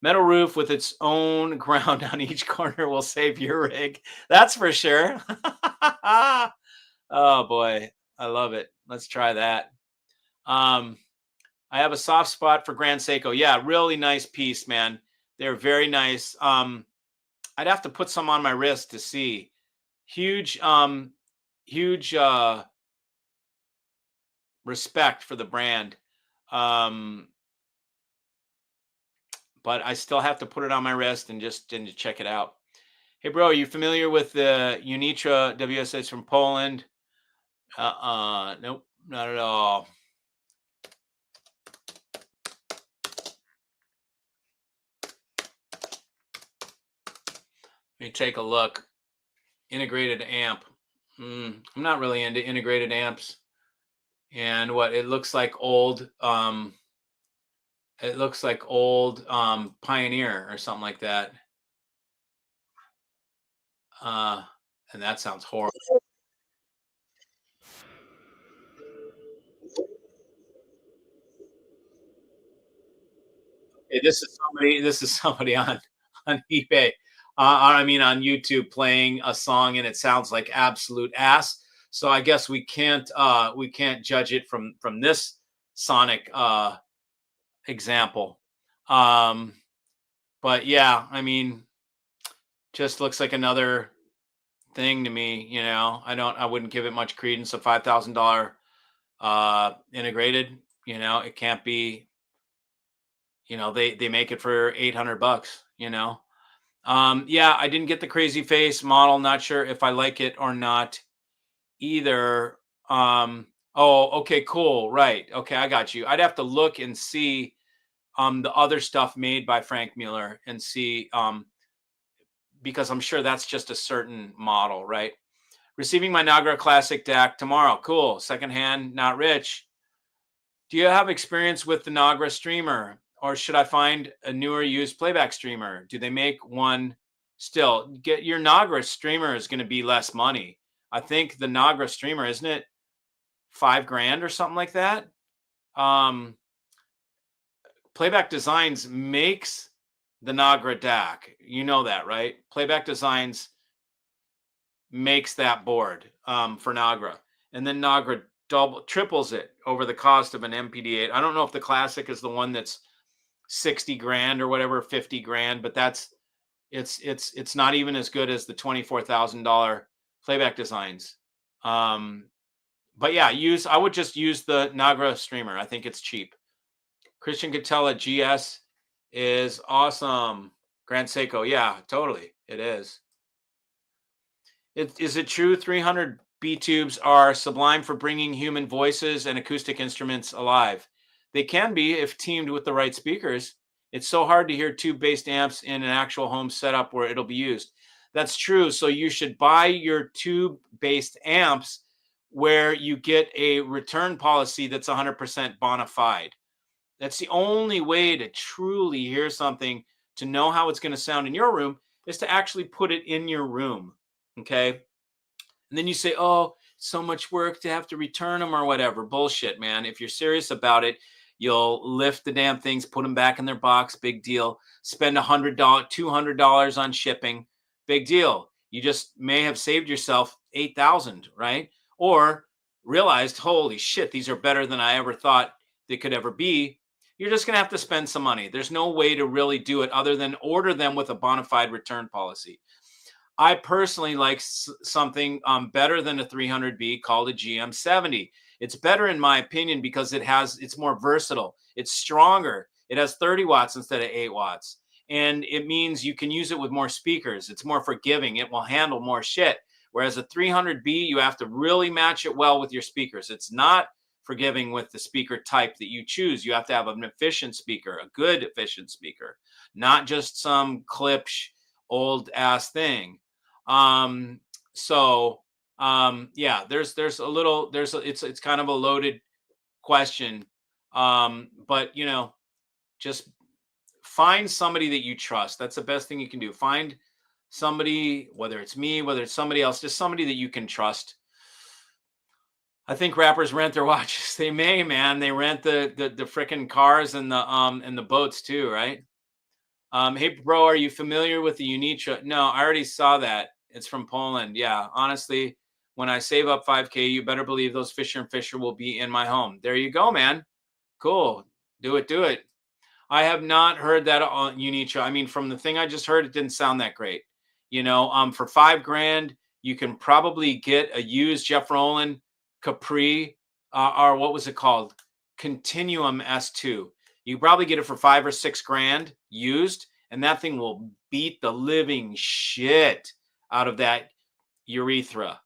Metal roof with its own ground on each corner will save your rig. That's for sure. Oh boy, I love it. Let's try that. Um, I have a soft spot for Grand Seiko. Yeah, really nice piece, man. They're very nice. I'd have to put some on my wrist to see. Huge, huge respect for the brand. Um, but I still have to put it on my wrist and to check it out. Hey, bro, are you familiar with the Unitra WSS from Poland? Nope, not at all. Let me take a look. Integrated amp. I'm not really into integrated amps. And what it looks like old, Pioneer or something like that. And that sounds horrible. Hey, this is somebody. This is somebody on eBay. I mean, on YouTube playing a song, and it sounds like absolute ass. So I guess we can't judge it from this sonic example. Um, but yeah, I mean, just looks like another thing to me. I wouldn't give it much credence. A $5,000 integrated. It can't be. They make it for $800. Yeah, I didn't get the crazy face model. Not sure if I like it or not either. Oh, okay, cool. Right. Okay, I got you. I'd have to look and see the other stuff made by Frank Mueller and see because I'm sure that's just a certain model, right? Receiving my Nagra Classic DAC tomorrow. Cool. Secondhand, not rich. Do you have experience with the Nagra streamer, or should I find a newer used playback streamer? Do they make one still? Get your Nagra streamer is going to be less money. I think the Nagra streamer, isn't it $5,000 or something like that? Um, Playback Designs makes the Nagra DAC. You know that, right? Playback Designs makes that board for Nagra, and then Nagra triples it over the cost of an MPD-8. I don't know if the Classic is the one that's 60 grand or whatever, 50 grand, but it's not even as good as the $24,000 Playback Designs. But yeah, I would just use the Nagra streamer. I think it's cheap. Christian Catella GS is awesome. Grand Seiko, yeah, totally, it is. Is it true 300 B tubes are sublime for bringing human voices and acoustic instruments alive? They can be if teamed with the right speakers. It's so hard to hear tube-based amps in an actual home setup where it'll be used. That's true. So you should buy your tube-based amps where you get a return policy that's 100% bona fide. That's the only way to truly hear something, to know how it's going to sound in your room, is to actually put it in your room. Okay. And then you say, oh, so much work to have to return them or whatever. Bullshit, man. If you're serious about it, you'll lift the damn things, put them back in their box. Big deal. Spend $100, $200 on shipping. Big deal. You just may have saved yourself 8,000, right? Or realized, holy shit, these are better than I ever thought they could ever be. You're just going to have to spend some money. There's no way to really do it other than order them with a bona fide return policy. I personally like something better than a 300B called a GM70. It's better in my opinion because it's more versatile. It's stronger. It has 30 watts instead of 8 watts. And it means you can use it with more speakers. It's more forgiving. It will handle more shit. Whereas a 300B, you have to really match it well with your speakers. It's not forgiving with the speaker type that you choose. You have to have an efficient speaker, a good efficient speaker, not just some clip old ass thing. Um, so yeah, it's kind of a loaded question. But just find somebody that you trust. That's the best thing you can do. Find somebody, whether it's me, whether it's somebody else, just somebody that you can trust. I think rappers rent their watches. They may, man. They rent the freaking cars and the boats too, right? Hey bro, are you familiar with the Unitra? No, I already saw that. It's from Poland. Yeah, honestly, when I save up 5K, you better believe those Fisher and Fisher will be in my home. There you go, man. Cool. Do it, do it. I have not heard that on Unitra. I mean, from the thing I just heard, it didn't sound that great. For $5,000, you can probably get a used Jeff Rowland Capri, or what was it called? Continuum S2. You probably get it for 5 or 6 grand used, and that thing will beat the living shit out of that urethra.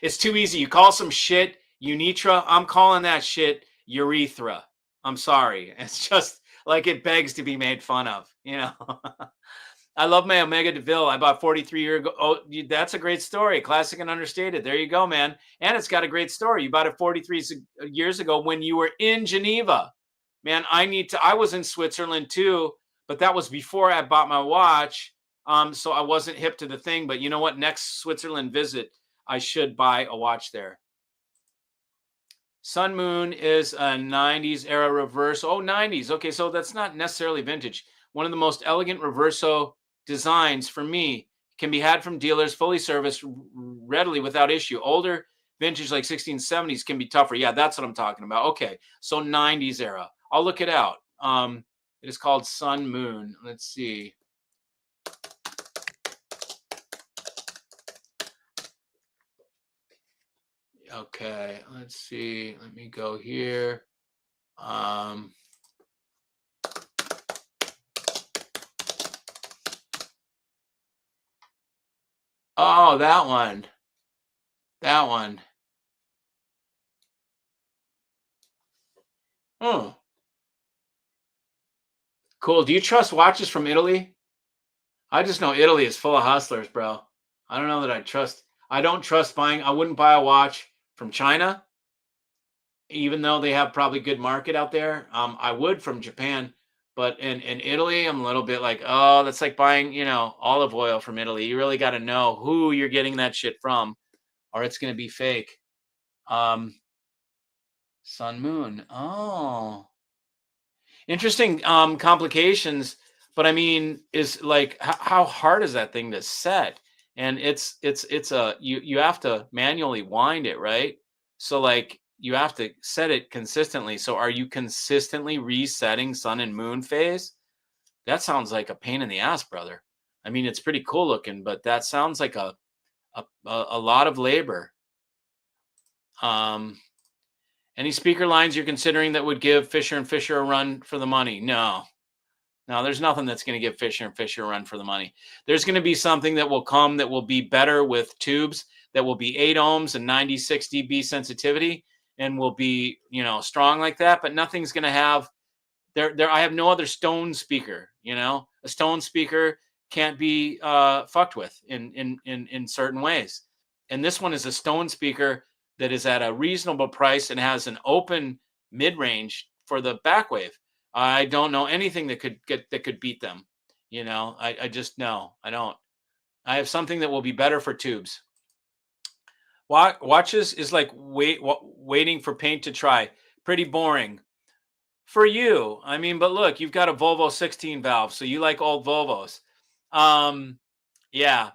It's too easy. You call some shit Unitra. I'm calling that shit urethra. I'm sorry. It's just like it begs to be made fun of. I love my Omega DeVille. I bought 43 years ago. Oh, that's a great story. Classic and understated. There you go, man. And it's got a great story. You bought it 43 years ago when you were in Geneva. Man, I was in Switzerland too, but that was before I bought my watch. So I wasn't hip to the thing, but you know what? Next Switzerland visit, I should buy a watch there. Sun Moon is a 90s era reverse. Oh, 90s. Okay, so that's not necessarily vintage. One of the most elegant reverso designs for me can be had from dealers, fully serviced readily without issue. Older vintage like 1670s can be tougher. Yeah, that's what I'm talking about. Okay, so 90s era. I'll look it out. It is called Sun Moon. Let's see. Okay, let's see. Let me go here. Oh, that one. That one. Oh, cool. Do you trust watches from Italy? I just know Italy is full of hustlers, bro. I don't know that I don't trust buying. I wouldn't buy a watch from China, even though they have probably good market out there. I would from Japan, but in Italy, I'm a little bit like, oh, that's like buying, olive oil from Italy. You really got to know who you're getting that shit from, or it's going to be fake. Sun Moon. Oh, interesting complications, but I mean, is like how hard is that thing to set? And it's a you have to manually wind it, right? So like you have to set it consistently. So are you consistently resetting sun and moon phase? That sounds like a pain in the ass, brother. I mean, it's pretty cool looking, but that sounds like a lot of labor. Any speaker lines you're considering that would give Fisher and Fisher a run for the money? No, there's nothing that's going to give Fisher and Fisher a run for the money. There's going to be something that will come that will be better with tubes that will be 8 ohms and 96 dB sensitivity and will be, strong like that. But nothing's going to have there. I have no other stone speaker. A stone speaker can't be fucked with in certain ways. And this one is a stone speaker that is at a reasonable price and has an open mid-range for the backwave. I don't know anything that could beat them. I just know I don't. I have something that will be better for tubes. Watches is like waiting for paint to dry. Pretty boring for you. I mean, but look, you've got a Volvo 16 valve, so you like old Volvos. Yeah,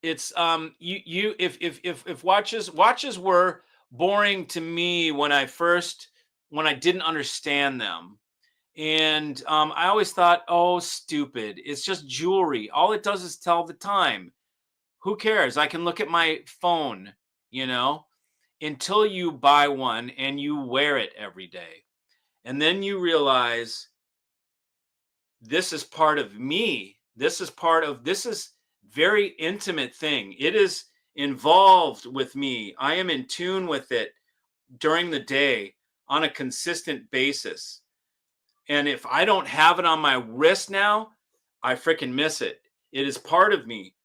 it's you if watches were boring to me when I didn't understand them. And I always thought, oh, stupid. It's just jewelry. All it does is tell the time. Who cares? I can look at my phone, until you buy one and you wear it every day. And then you realize this is part of me. This is very intimate thing. It is involved with me. I am in tune with it during the day on a consistent basis. And if I don't have it on my wrist now, I freaking miss it. It is part of me.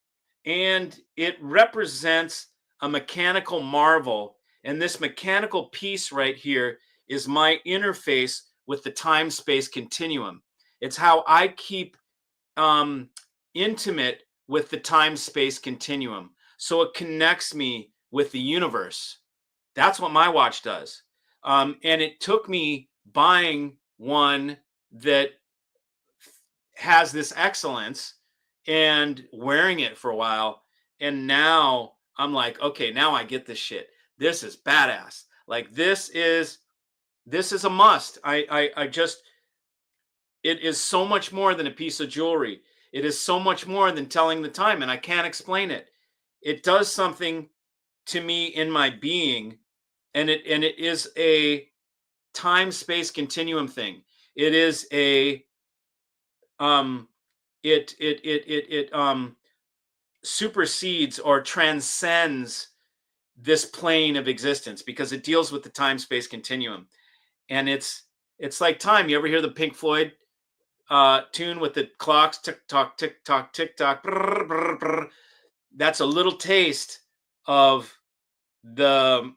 And it represents a mechanical marvel. And this mechanical piece right here is my interface with the time space continuum. It's how I keep um, intimate with the time space continuum. So it connects me with the universe. That's what my watch does. And it took me buying one that has this excellence and wearing it for a while. And now I'm like, okay, now I get this shit. This is badass. Like this is a must. I just, it is so much more than a piece of jewelry. It is so much more than telling the time, and I can't explain it. It does something to me in my being, and it is a time space continuum thing. It is a um it supersedes or transcends this plane of existence because it deals with the time space continuum. And it's like time. You ever hear the Pink Floyd tune with the clocks, tick tock, tick tock, tick tock? Brr, brr, brr. That's a little taste of the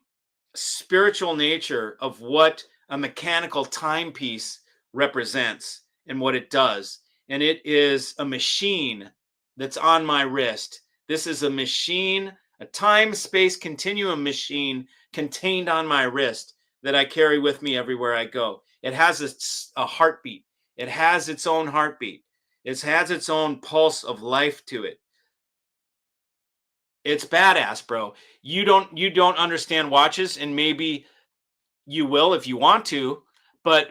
spiritual nature of what a mechanical timepiece represents and what it does. And it is a machine that's on my wrist. This is a machine, a time space continuum machine contained on my wrist that I carry with me everywhere I go. It has a heartbeat. It has its own heartbeat. It has its own pulse of life to it. It's badass, bro. You don't understand watches, and maybe you will if you want to, but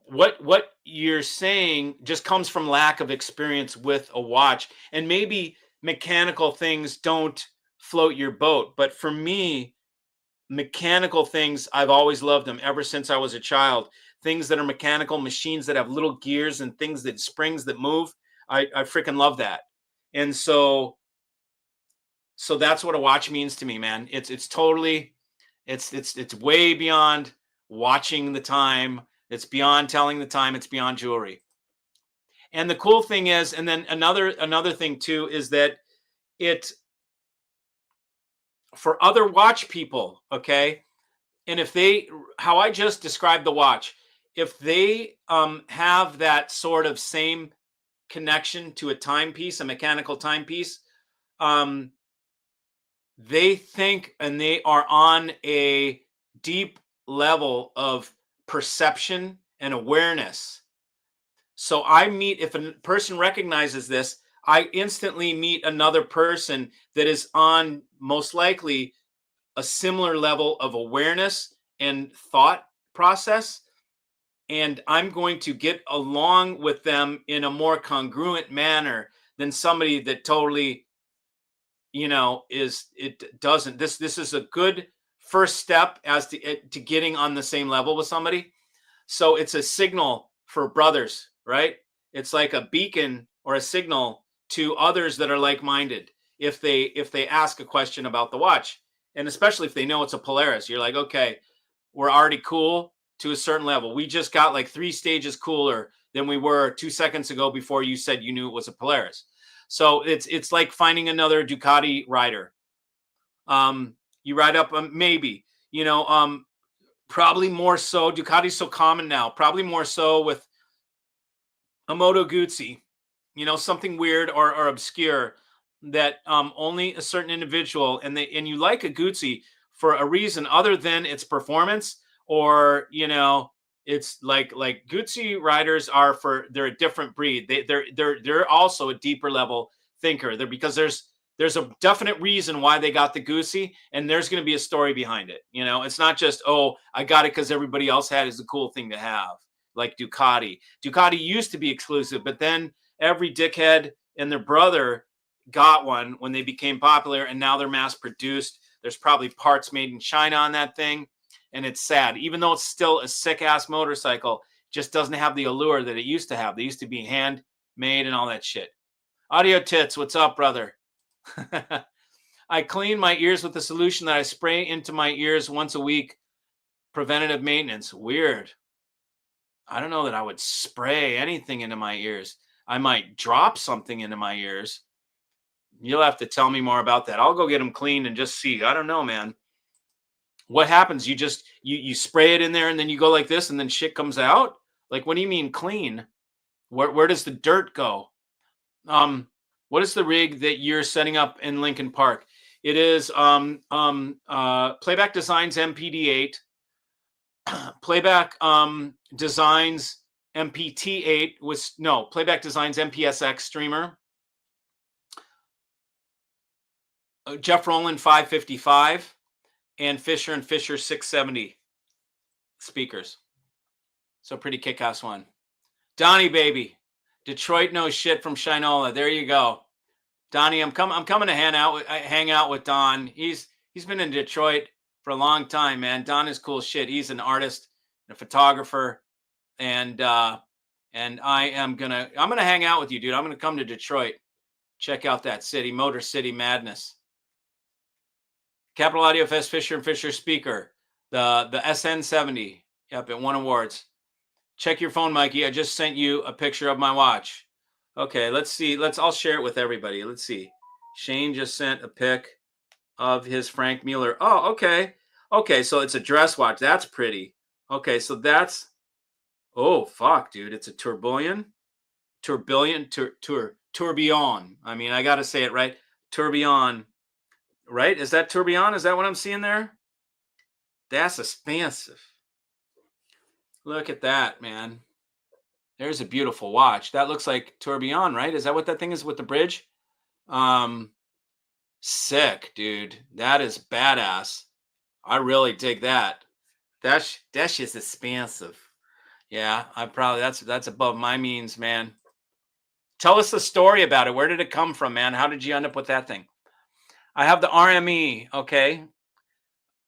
what you're saying just comes from lack of experience with a watch, and maybe mechanical things don't float your boat. But for me, mechanical things, I've always loved them ever since I was a child. Things that are mechanical, machines that have little gears and things that springs that move. I freaking love that. And so that's what a watch means to me, man. It's totally it's way beyond watching the time. It's beyond telling the time. It's beyond jewelry. And the cool thing is, and then another thing too is that it for other watch people, okay. And if they, how I just described the watch, if they have that sort of same connection to a timepiece, a mechanical timepiece, um, they think and they are on a deep level of perception and awareness. So I meet, if a person recognizes this, I instantly meet another person that is on most likely a similar level of awareness and thought process. And I'm going to get along with them in a more congruent manner than somebody that totally, is it doesn't. This is a good first step as to getting on the same level with somebody. So it's a signal for brothers, right? It's like a beacon or a signal to others that are like-minded if they ask a question about the watch. And especially if they know it's a Polaris, you're like, okay, we're already cool to a certain level. We just got like 3 stages cooler than we were 2 seconds ago before you said you knew it was a Polaris. So it's like finding another Ducati rider. You ride up, maybe, probably more so. Ducati's so common now. Probably more so with a Moto Guzzi, something weird or obscure that only a certain individual and you like a Guzzi for a reason other than its performance, or it's like Guzzi riders they're a different breed. They're also a deeper level thinker. They're because there's a definite reason why they got the Guzzi, and there's going to be a story behind it. It's not just, oh, I got it because everybody else had it, is a cool thing to have. Like Ducati. Ducati used to be exclusive, but then every dickhead and their brother got one when they became popular, and now they're mass produced. There's probably parts made in China on that thing, and it's sad. Even though it's still a sick-ass motorcycle, it just doesn't have the allure that it used to have. They used to be handmade and all that shit. Audio Tits, what's up, brother? I clean my ears with a solution that I spray into my ears once a week. Preventative maintenance. Weird. I don't know that I would spray anything into my ears. I might drop something into my ears. You'll have to tell me more about that. I'll go get them cleaned and just see. I don't know, man. What happens? You just you spray it in there and then you go like this and then shit comes out? Like, what do you mean clean? Where does the dirt go? What is the rig that you're setting up in Lincoln Park? It is Playback Designs MPD8, Playback Designs MPT8 with Playback Designs MPSX streamer, Jeff Rowland 555, and Fisher & Fisher 670 speakers. So pretty kick-ass one. Donnie, baby. Detroit knows shit from Shinola. There you go. Donnie, I'm coming to hang out with Don. He's been in Detroit for a long time, man. Don is cool shit. He's an artist, a photographer, and I'm gonna hang out with you, dude. I'm gonna come to Detroit, check out that city, Motor City Madness. Capital Audio Fest Fisher & Fisher speaker, the SN70. Yep, it won awards. Check your phone, Mikey. I just sent you a picture of my watch. Okay, let's see. I'll share it with everybody. Let's see. Shane just sent a pic of his Frank Mueller. Oh, okay. Okay, so it's a dress watch. That's pretty. Okay, so that's, oh, fuck, dude. It's a tourbillon. Tourbillon. I mean, I got to say it right. Tourbillon. Right? Is that tourbillon? Is that what I'm seeing there? That's expensive. Look at that, man. There's a beautiful watch. That looks like tourbillon, right? Is that what that thing is with the bridge? Sick, dude. That is badass. I really dig that. That's just expensive. Yeah, that's above my means, man. Tell us the story about it. Where did it come from, man? How did you end up with that thing? I have the RME, okay.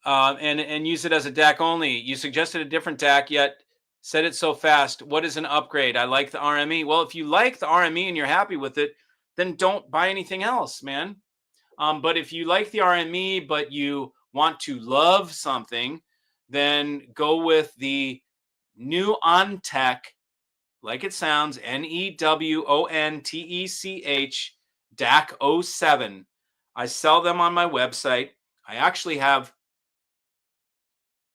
And use it as a DAC only. You suggested a different DAC, yet said it so fast. What is an upgrade? I like the RME. Well, if you like the RME and you're happy with it, then don't buy anything else, man. But if you like the RME, but you want to love something, then go with the new Ontech, like it sounds, NEWONTECH DAC 07. I sell them on my website. I actually have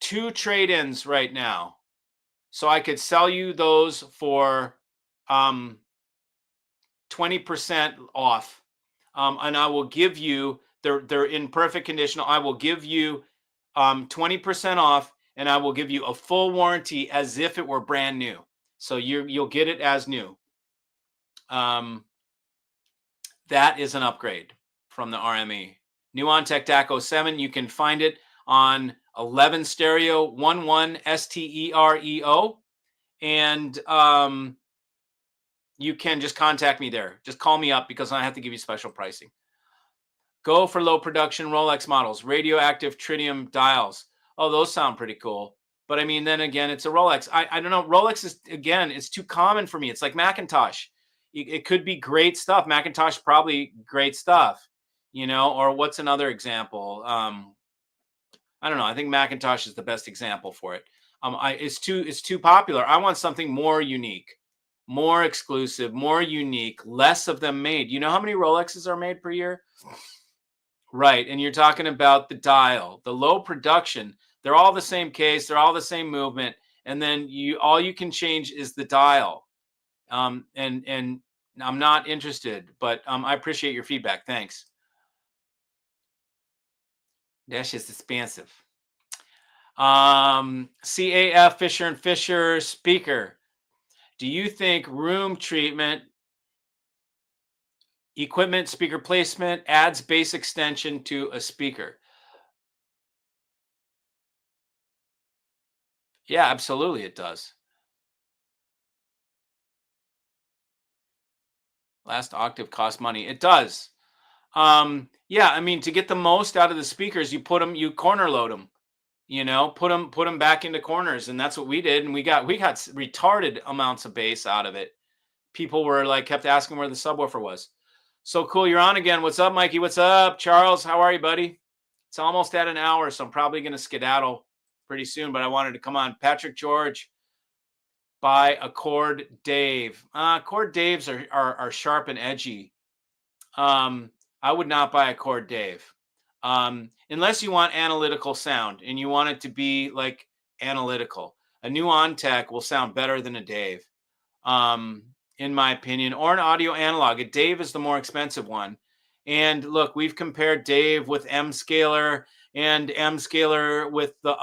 2 trade-ins right now. So I could sell you those for 20% off. And I will give you, they're in perfect condition. I will give you 20% off, and I will give you a full warranty as if it were brand new. So you'll get it as new. That is an upgrade from the RME. New Ontech DAC 07. You can find it on 11 Stereo 11 STEREO, and you can just contact me there. Just call me up because I have to give you special pricing. Go for low production Rolex models, radioactive tritium dials. Oh, those sound pretty cool. But I mean, then again, it's a Rolex. I don't know. Rolex is, again, it's too common for me. It's like Macintosh. It could be great stuff. Macintosh, probably great stuff, or what's another example? I don't know. I think Macintosh is the best example for it. It's too popular. I want something more unique, more exclusive, more unique, less of them made. You know how many Rolexes are made per year? Right. And you're talking about the dial, the low production. They're all the same case. They're all the same movement. And then all you can change is the dial. And I'm not interested, but I appreciate your feedback. Thanks. That's just expensive. CAF Fisher & Fisher speaker. Do you think room treatment, equipment, speaker placement adds bass extension to a speaker? Yeah, absolutely it does. Last octave costs money. It does. Yeah, I mean, to get the most out of the speakers, you corner load them. Put them back into corners, and that's what we did. And we got retarded amounts of bass out of it. People were kept asking where the subwoofer was. So cool, you're on again. What's up, Mikey? What's up, Charles? How are you, buddy? It's almost at an hour, so I'm probably going to skedaddle pretty soon. But I wanted to come on. Patrick George, buy a Cord Dave. Cord Daves are sharp and edgy. I would not buy a Cord Dave. Unless you want analytical sound and you want it to be like analytical. A new on-tech will sound better than a Dave, um, in my opinion, or an audio analog. A Dave is the more expensive one. And look, we've compared Dave with M Scaler and M Scaler with the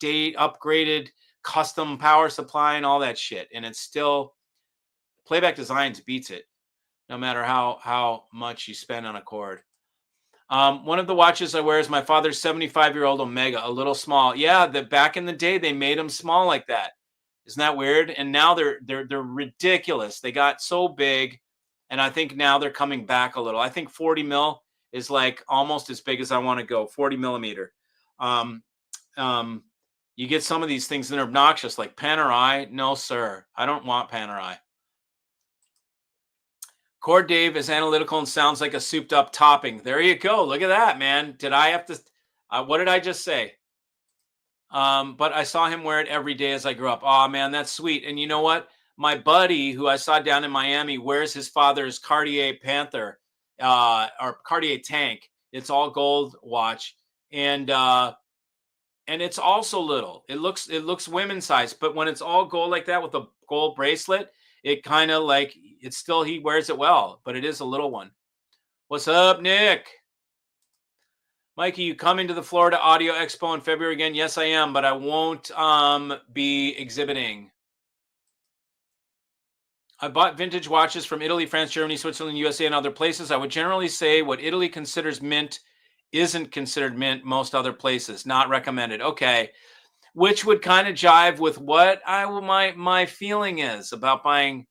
upgraded custom power supply and all that shit. And it's still Playback Designs beats it, no matter how much you spend on a cord. One of the watches I wear is my father's 75-year-old Omega, a little small. Yeah, back in the day they made them small like that. Isn't that weird? And now they're ridiculous. They got so big, and I think now they're coming back a little. I think 40 mil is like almost as big as I want to go. 40 millimeter. Um, you get some of these things that are obnoxious, like Panerai. No, sir, I don't want Panerai. Cord Dave is analytical and sounds like a souped up topping. There you go. Look at that, man. Did I have to? What did I just say? But I saw him wear it every day as I grew up. Oh, man, that's sweet. And you know what? My buddy, who I saw down in Miami, wears his father's Cartier Panther or Cartier Tank. It's all gold watch, and it's also little. It looks women's size, but when it's all gold like that with a gold bracelet, it kind of like it's still he wears it well, but it is a little one. What's up, Nick? Mikey, you coming to the Florida Audio Expo in February again? Yes, I am, but I won't be exhibiting. I bought vintage watches from Italy, France, Germany, Switzerland, USA, and other places. I would generally say what Italy considers mint isn't considered mint most other places. Not recommended. Okay. Which would kind of jive with what my feeling is about buying,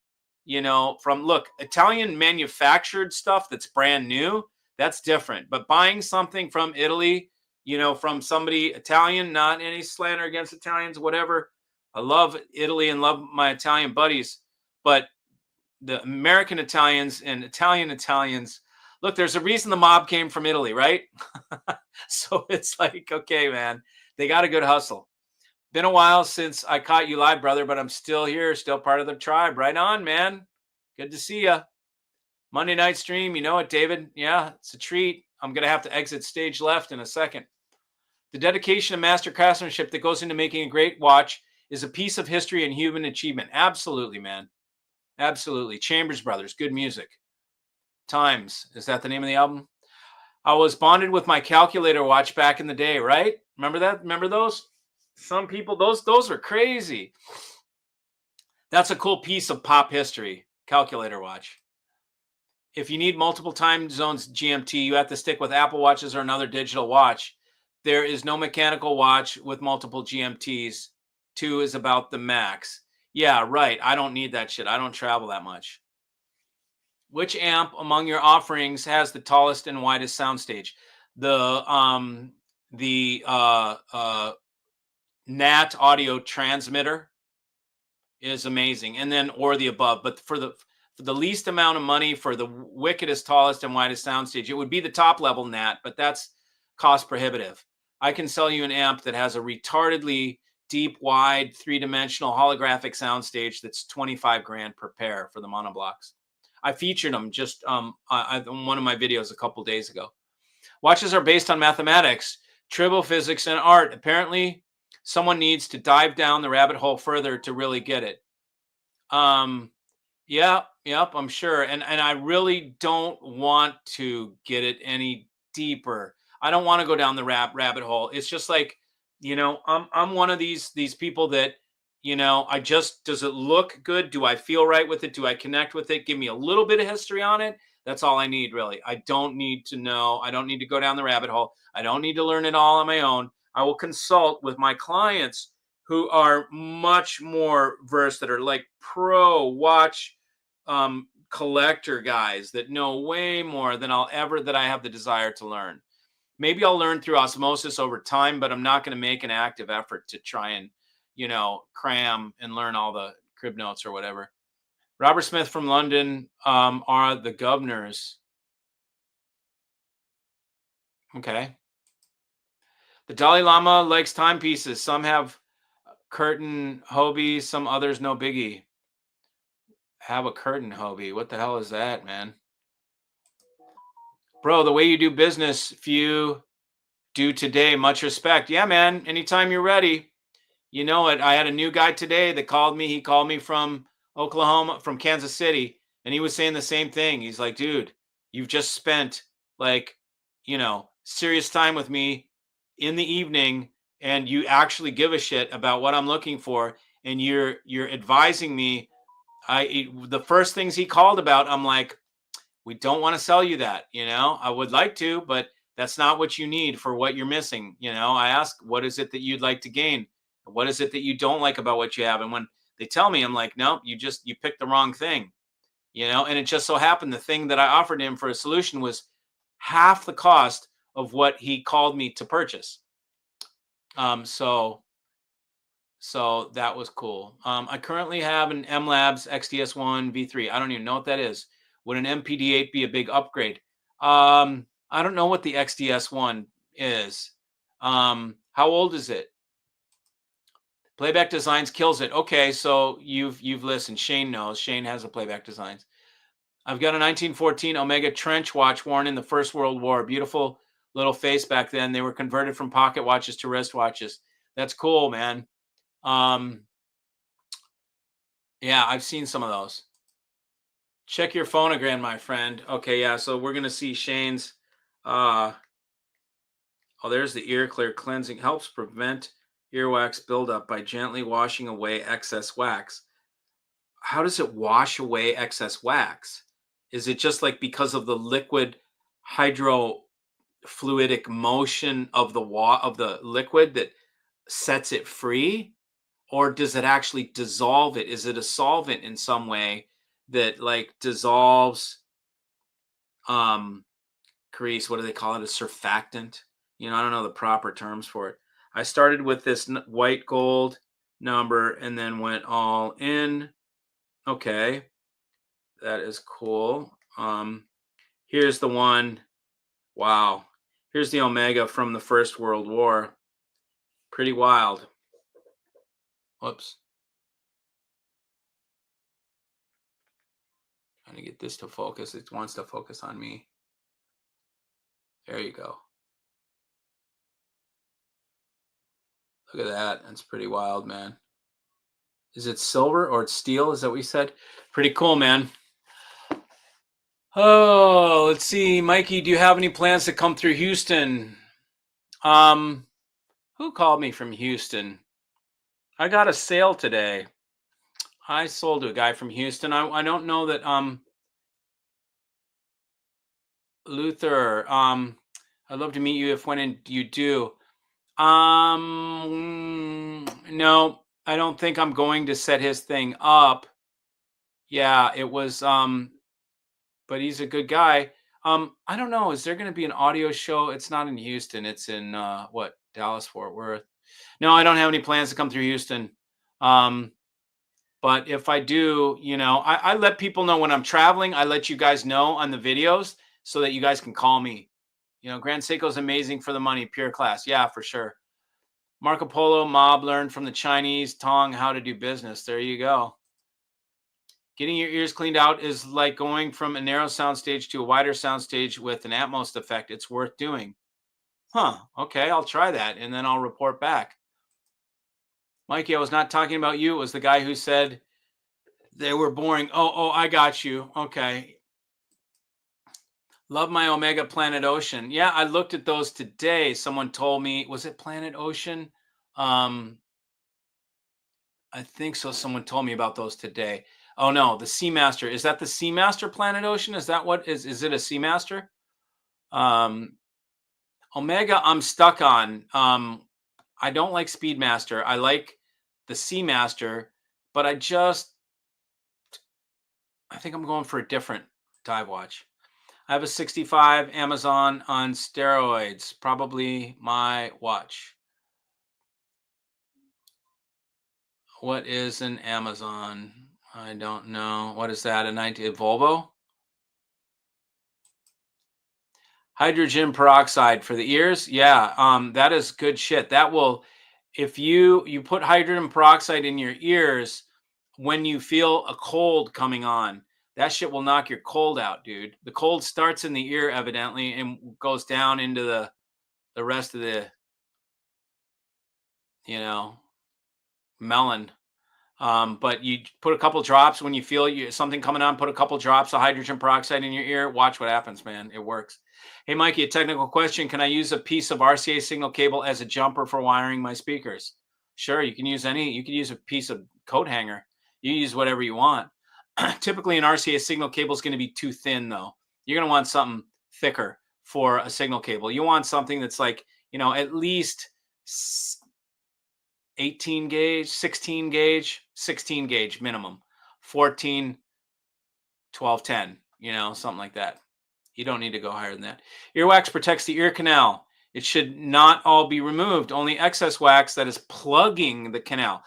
from Italian manufactured stuff that's brand new, that's different. But buying something from Italy, from somebody Italian, not any slander against Italians, whatever. I love Italy and love my Italian buddies, but the American Italians and Italians, look, there's a reason the mob came from Italy, right? So it's like, okay, man, they got a good hustle. Been a while since I caught you live, brother, but I'm still here, still part of the tribe. Right on, man. Good to see you. Monday night stream, you know it, David. Yeah, it's a treat. I'm going to have to exit stage left in a second. The dedication and master craftsmanship that goes into making a great watch is a piece of history and human achievement. Absolutely, man. Absolutely. Chambers Brothers, good music. Times, is that the name of the album? I was bonded with my calculator watch back in the day, right? Remember that? Remember those? Some people, those are crazy. That's a cool piece of pop history, calculator watch. If you need multiple time zones GMT, you have to stick with Apple Watches or another digital watch. There is no mechanical watch with multiple GMTs. 2 is about the max. Yeah, right. I don't need that shit. I don't travel that much. Which amp among your offerings has the tallest and widest soundstage? The NAT audio transmitter is amazing, and then or the above. But for the least amount of money for the wickedest, tallest, and widest soundstage, it would be the top level NAT, but that's cost prohibitive. I can sell you an amp that has a retardedly deep, wide, three-dimensional holographic soundstage that's 25 grand per pair for the monoblocks. I featured them just on one of my videos a couple days ago. Watches are based on mathematics, tribophysics, and art. Apparently, someone needs to dive down the rabbit hole further to really get it. Yep, I'm sure. And I really don't want to get it any deeper. I don't want to go down the rabbit hole. It's just like, I'm one of these people that, does it look good? Do I feel right with it? Do I connect with it? Give me a little bit of history on it. That's all I need, really. I don't need to know. I don't need to go down the rabbit hole. I don't need to learn it all on my own. I will consult with my clients who are much more versed, that are like pro watch collector guys that know way more than that I have the desire to learn. Maybe I'll learn through osmosis over time, but I'm not going to make an active effort to try and, cram and learn all the crib notes or whatever. Robert Smith from London are the governors. Okay. The Dalai Lama likes timepieces. Some have curtain Hobie, some others no biggie. Have a curtain Hobie. What the hell is that, man? Bro, the way you do business, few do today. Much respect. Yeah, man. Anytime you're ready. You know it. I had a new guy today that called me. He called me from Oklahoma, from Kansas City, and he was saying the same thing. He's like, dude, you've just spent like, serious time with me in the evening, and you actually give a shit about what I'm looking for, and you're advising me. The first things he called about, I'm like, we don't want to sell you that. I would like to, but that's not what you need for what you're missing. I ask, what is it that you'd like to gain? What is it that you don't like about what you have? And when they tell me, I'm like, no, you picked the wrong thing. And it just so happened the thing that I offered him for a solution was half the cost of what he called me to purchase. So that was cool. I currently have an M Labs XDS1 V3. I don't even know what that is. Would an MPD8 be a big upgrade? I don't know what the XDS1 is. How old is it? Playback Designs kills it. Okay, so you've listened. Shane knows. Shane has a Playback Designs. I've got a 1914 Omega trench watch worn in the First World War. Beautiful little face back then. They were converted from pocket watches to wrist watches. That's cool, man. Yeah, I've seen some of those. Check your phonogram, my friend. Okay, yeah, so we're going to see Shane's. Oh, there's the ear clear cleansing. Helps prevent earwax buildup by gently washing away excess wax. How does it wash away excess wax? Is it just like because of the liquid hydrofluidic motion of the liquid that sets it free? Or does it actually dissolve it? Is it a solvent in some way that like dissolves grease? What do they call it? A surfactant? I don't know the proper terms for it. I started with this white gold number and then went all in. Okay, that is cool. Here's the one. Wow. Here's the Omega from the First World War. Pretty wild. Whoops. Trying to get this to focus. It wants to focus on me. There you go. Look at that. That's pretty wild, man. Is it silver or it's steel? Is that what you said? Pretty cool, man. Oh, let's see. Mikey, do you have any plans to come through Houston? Who called me from Houston? I got a sale today. I sold to a guy from Houston. I don't know that Luther. I'd love to meet you if when you do. No, I don't think I'm going to set his thing up. Yeah, it was but he's a good guy. I don't know. Is there going to be an audio show? It's not in Houston. It's in Dallas, Fort Worth. No, I don't have any plans to come through Houston. But if I do, I let people know when I'm traveling. I let you guys know on the videos so that you guys can call me. Grand Seiko's amazing for the money, pure class. Yeah, for sure. Marco Polo mob learned from the Chinese Tong how to do business. There you go. Getting your ears cleaned out is like going from a narrow soundstage to a wider soundstage with an Atmos effect. It's worth doing. Huh. Okay, I'll try that and then I'll report back. Mikey, I was not talking about you. It was the guy who said they were boring. Oh, I got you. Okay. Love my Omega Planet Ocean. Yeah, I looked at those today. Someone told me, was it Planet Ocean? I think so. Someone told me about those today. Oh no, the Seamaster. Is that the Seamaster Planet Ocean? Is that what is it a Seamaster? Omega, I'm stuck on. I don't like Speedmaster. I like the Seamaster, but I think I'm going for a different dive watch. I have a 65 Amazon on steroids, probably my watch. What is an Amazon? I don't know. What is that? A Volvo? Hydrogen peroxide for the ears. Yeah, that is good shit. That will, if you put hydrogen peroxide in your ears when you feel a cold coming on, that shit will knock your cold out, dude. The cold starts in the ear evidently and goes down into the rest of the, you know, melon. But you put a couple drops when you feel something coming on, put a couple drops of hydrogen peroxide in your ear. Watch what happens, man. It works. Hey, Mikey, a technical question. Can I use a piece of RCA signal cable as a jumper for wiring my speakers? Sure, you can use you can use a piece of coat hanger. You use whatever you want. Typically, an RCA signal cable is going to be too thin, though. You're going to want something thicker for a signal cable. You want something that's like, at least 18 gauge, 16 gauge minimum, 14, 12, 10, something like that. You don't need to go higher than that. Earwax protects the ear canal. It should not all be removed, only excess wax that is plugging the canal.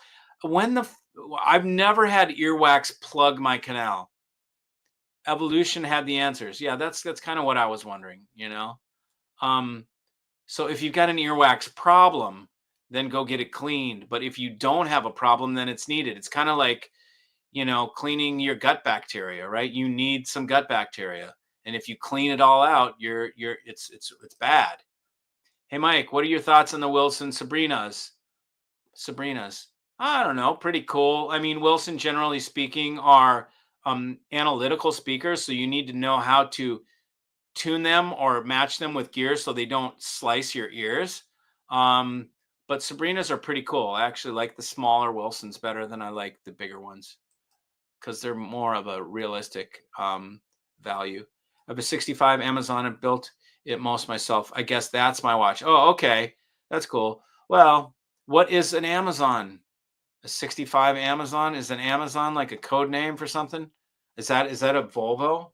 I've never had earwax plug my canal. Evolution had the answers. Yeah, that's kind of what I was wondering, So if you've got an earwax problem, then go get it cleaned. But if you don't have a problem, then it's needed. It's kind of like, cleaning your gut bacteria, right? You need some gut bacteria. And if you clean it all out, it's bad. Hey, Mike, what are your thoughts on the Wilson Sabrinas? I don't know, pretty cool. I mean, Wilson, generally speaking, are analytical speakers. So you need to know how to tune them or match them with gear so they don't slice your ears. But Sabrinas are pretty cool. I actually like the smaller Wilsons better than I like the bigger ones because they're more of a realistic value. I have a 65 Amazon and built it most myself. I guess that's my watch. Oh, okay. That's cool. Well, what is an Amazon? A 65 Amazon? Is an Amazon like a code name for something? Is that a Volvo?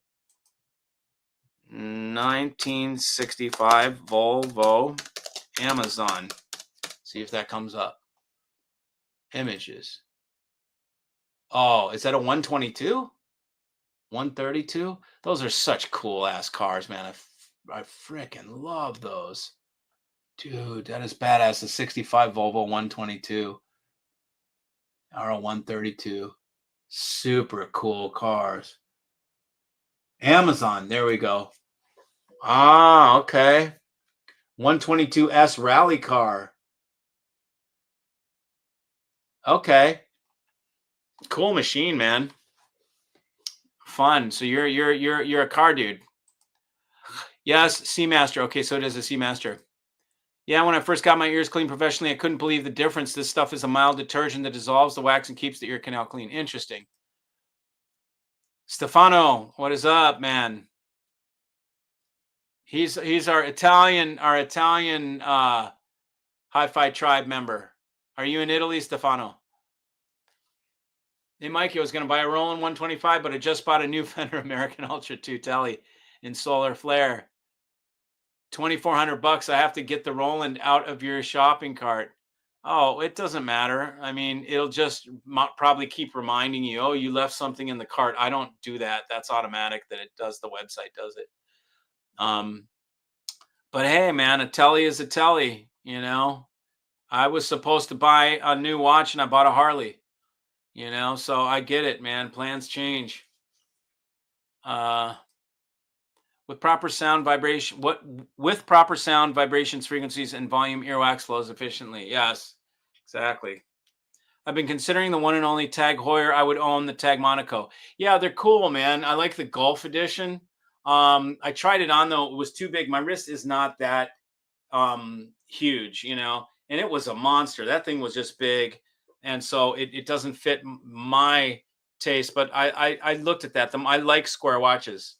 1965 Volvo Amazon. See if that comes up. Images. Oh, is that a 122? 132? Those are such cool ass cars, man. I freaking love those. Dude, that is badass. The 65 Volvo 122 or a 132. Super cool cars. Amazon, there we go. Ah, okay. 122S rally car. Okay. Cool machine, man. Fun. So you're a car dude. Yes, Seamaster. Okay, so it is a Seamaster. Yeah, when I first got my ears cleaned professionally, I couldn't believe the difference. This stuff is a mild detergent that dissolves the wax and keeps the ear canal clean. Interesting. Stefano, what is up, man? He's our Italian Hi-Fi Tribe member. Are you in Italy, Stefano? Hey, Mikey, I was going to buy a Roland 125, but I just bought a new Fender American Ultra 2 Telly in solar flare. $2,400. I have to get the Roland out of your shopping cart. Oh, it doesn't matter. I mean, it'll just probably keep reminding you, oh, you left something in the cart. I don't do that. That's automatic that it does. The website does it. But hey, man, a telly is a telly, I was supposed to buy a new watch and I bought a Harley, so I get it, man. Plans change. With proper sound vibration, with proper sound vibrations, frequencies, and volume, earwax flows efficiently. Yes, exactly. I've been considering the one and only Tag Heuer. I would own the Tag Monaco. Yeah, they're cool, man. I like the Golf Edition. I tried it on though; it was too big. My wrist is not that huge, and it was a monster. That thing was just big, and so it doesn't fit my taste. But I looked at that. I like square watches.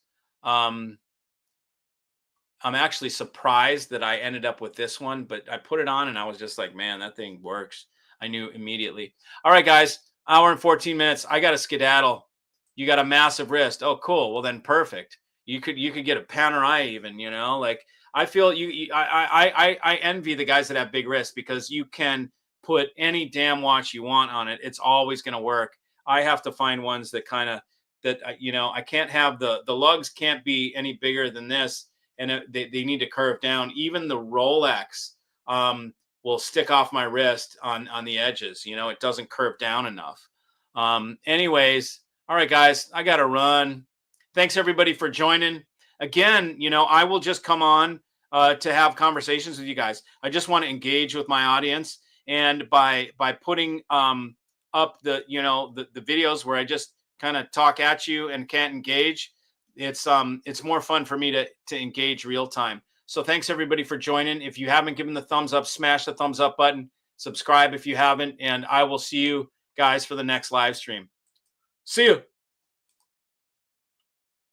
I'm actually surprised that I ended up with this one, but I put it on and I was just like, man, that thing works. I knew immediately. All right, guys, hour and 14 minutes. I got a skedaddle. You got a massive wrist. Oh, cool. Well, then perfect. You could get a Panerai even, like I feel I envy the guys that have big wrists because you can put any damn watch you want on it. It's always going to work. I have to find ones that I can't have the lugs can't be any bigger than this, and they need to curve down. Even the Rolex will stick off my wrist on the edges. You know, it doesn't curve down enough. Anyways, all right, guys, I got to run. Thanks everybody for joining. Again, you know, I will just come on to have conversations with you guys. I just want to engage with my audience, and by putting up the, you know, the videos where I just kind of talk at you and can't engage, it's more fun for me to engage real time. So thanks everybody for joining. If you haven't given the thumbs up, smash the thumbs up button, subscribe if you haven't, and I will see you guys for the next live stream. See you.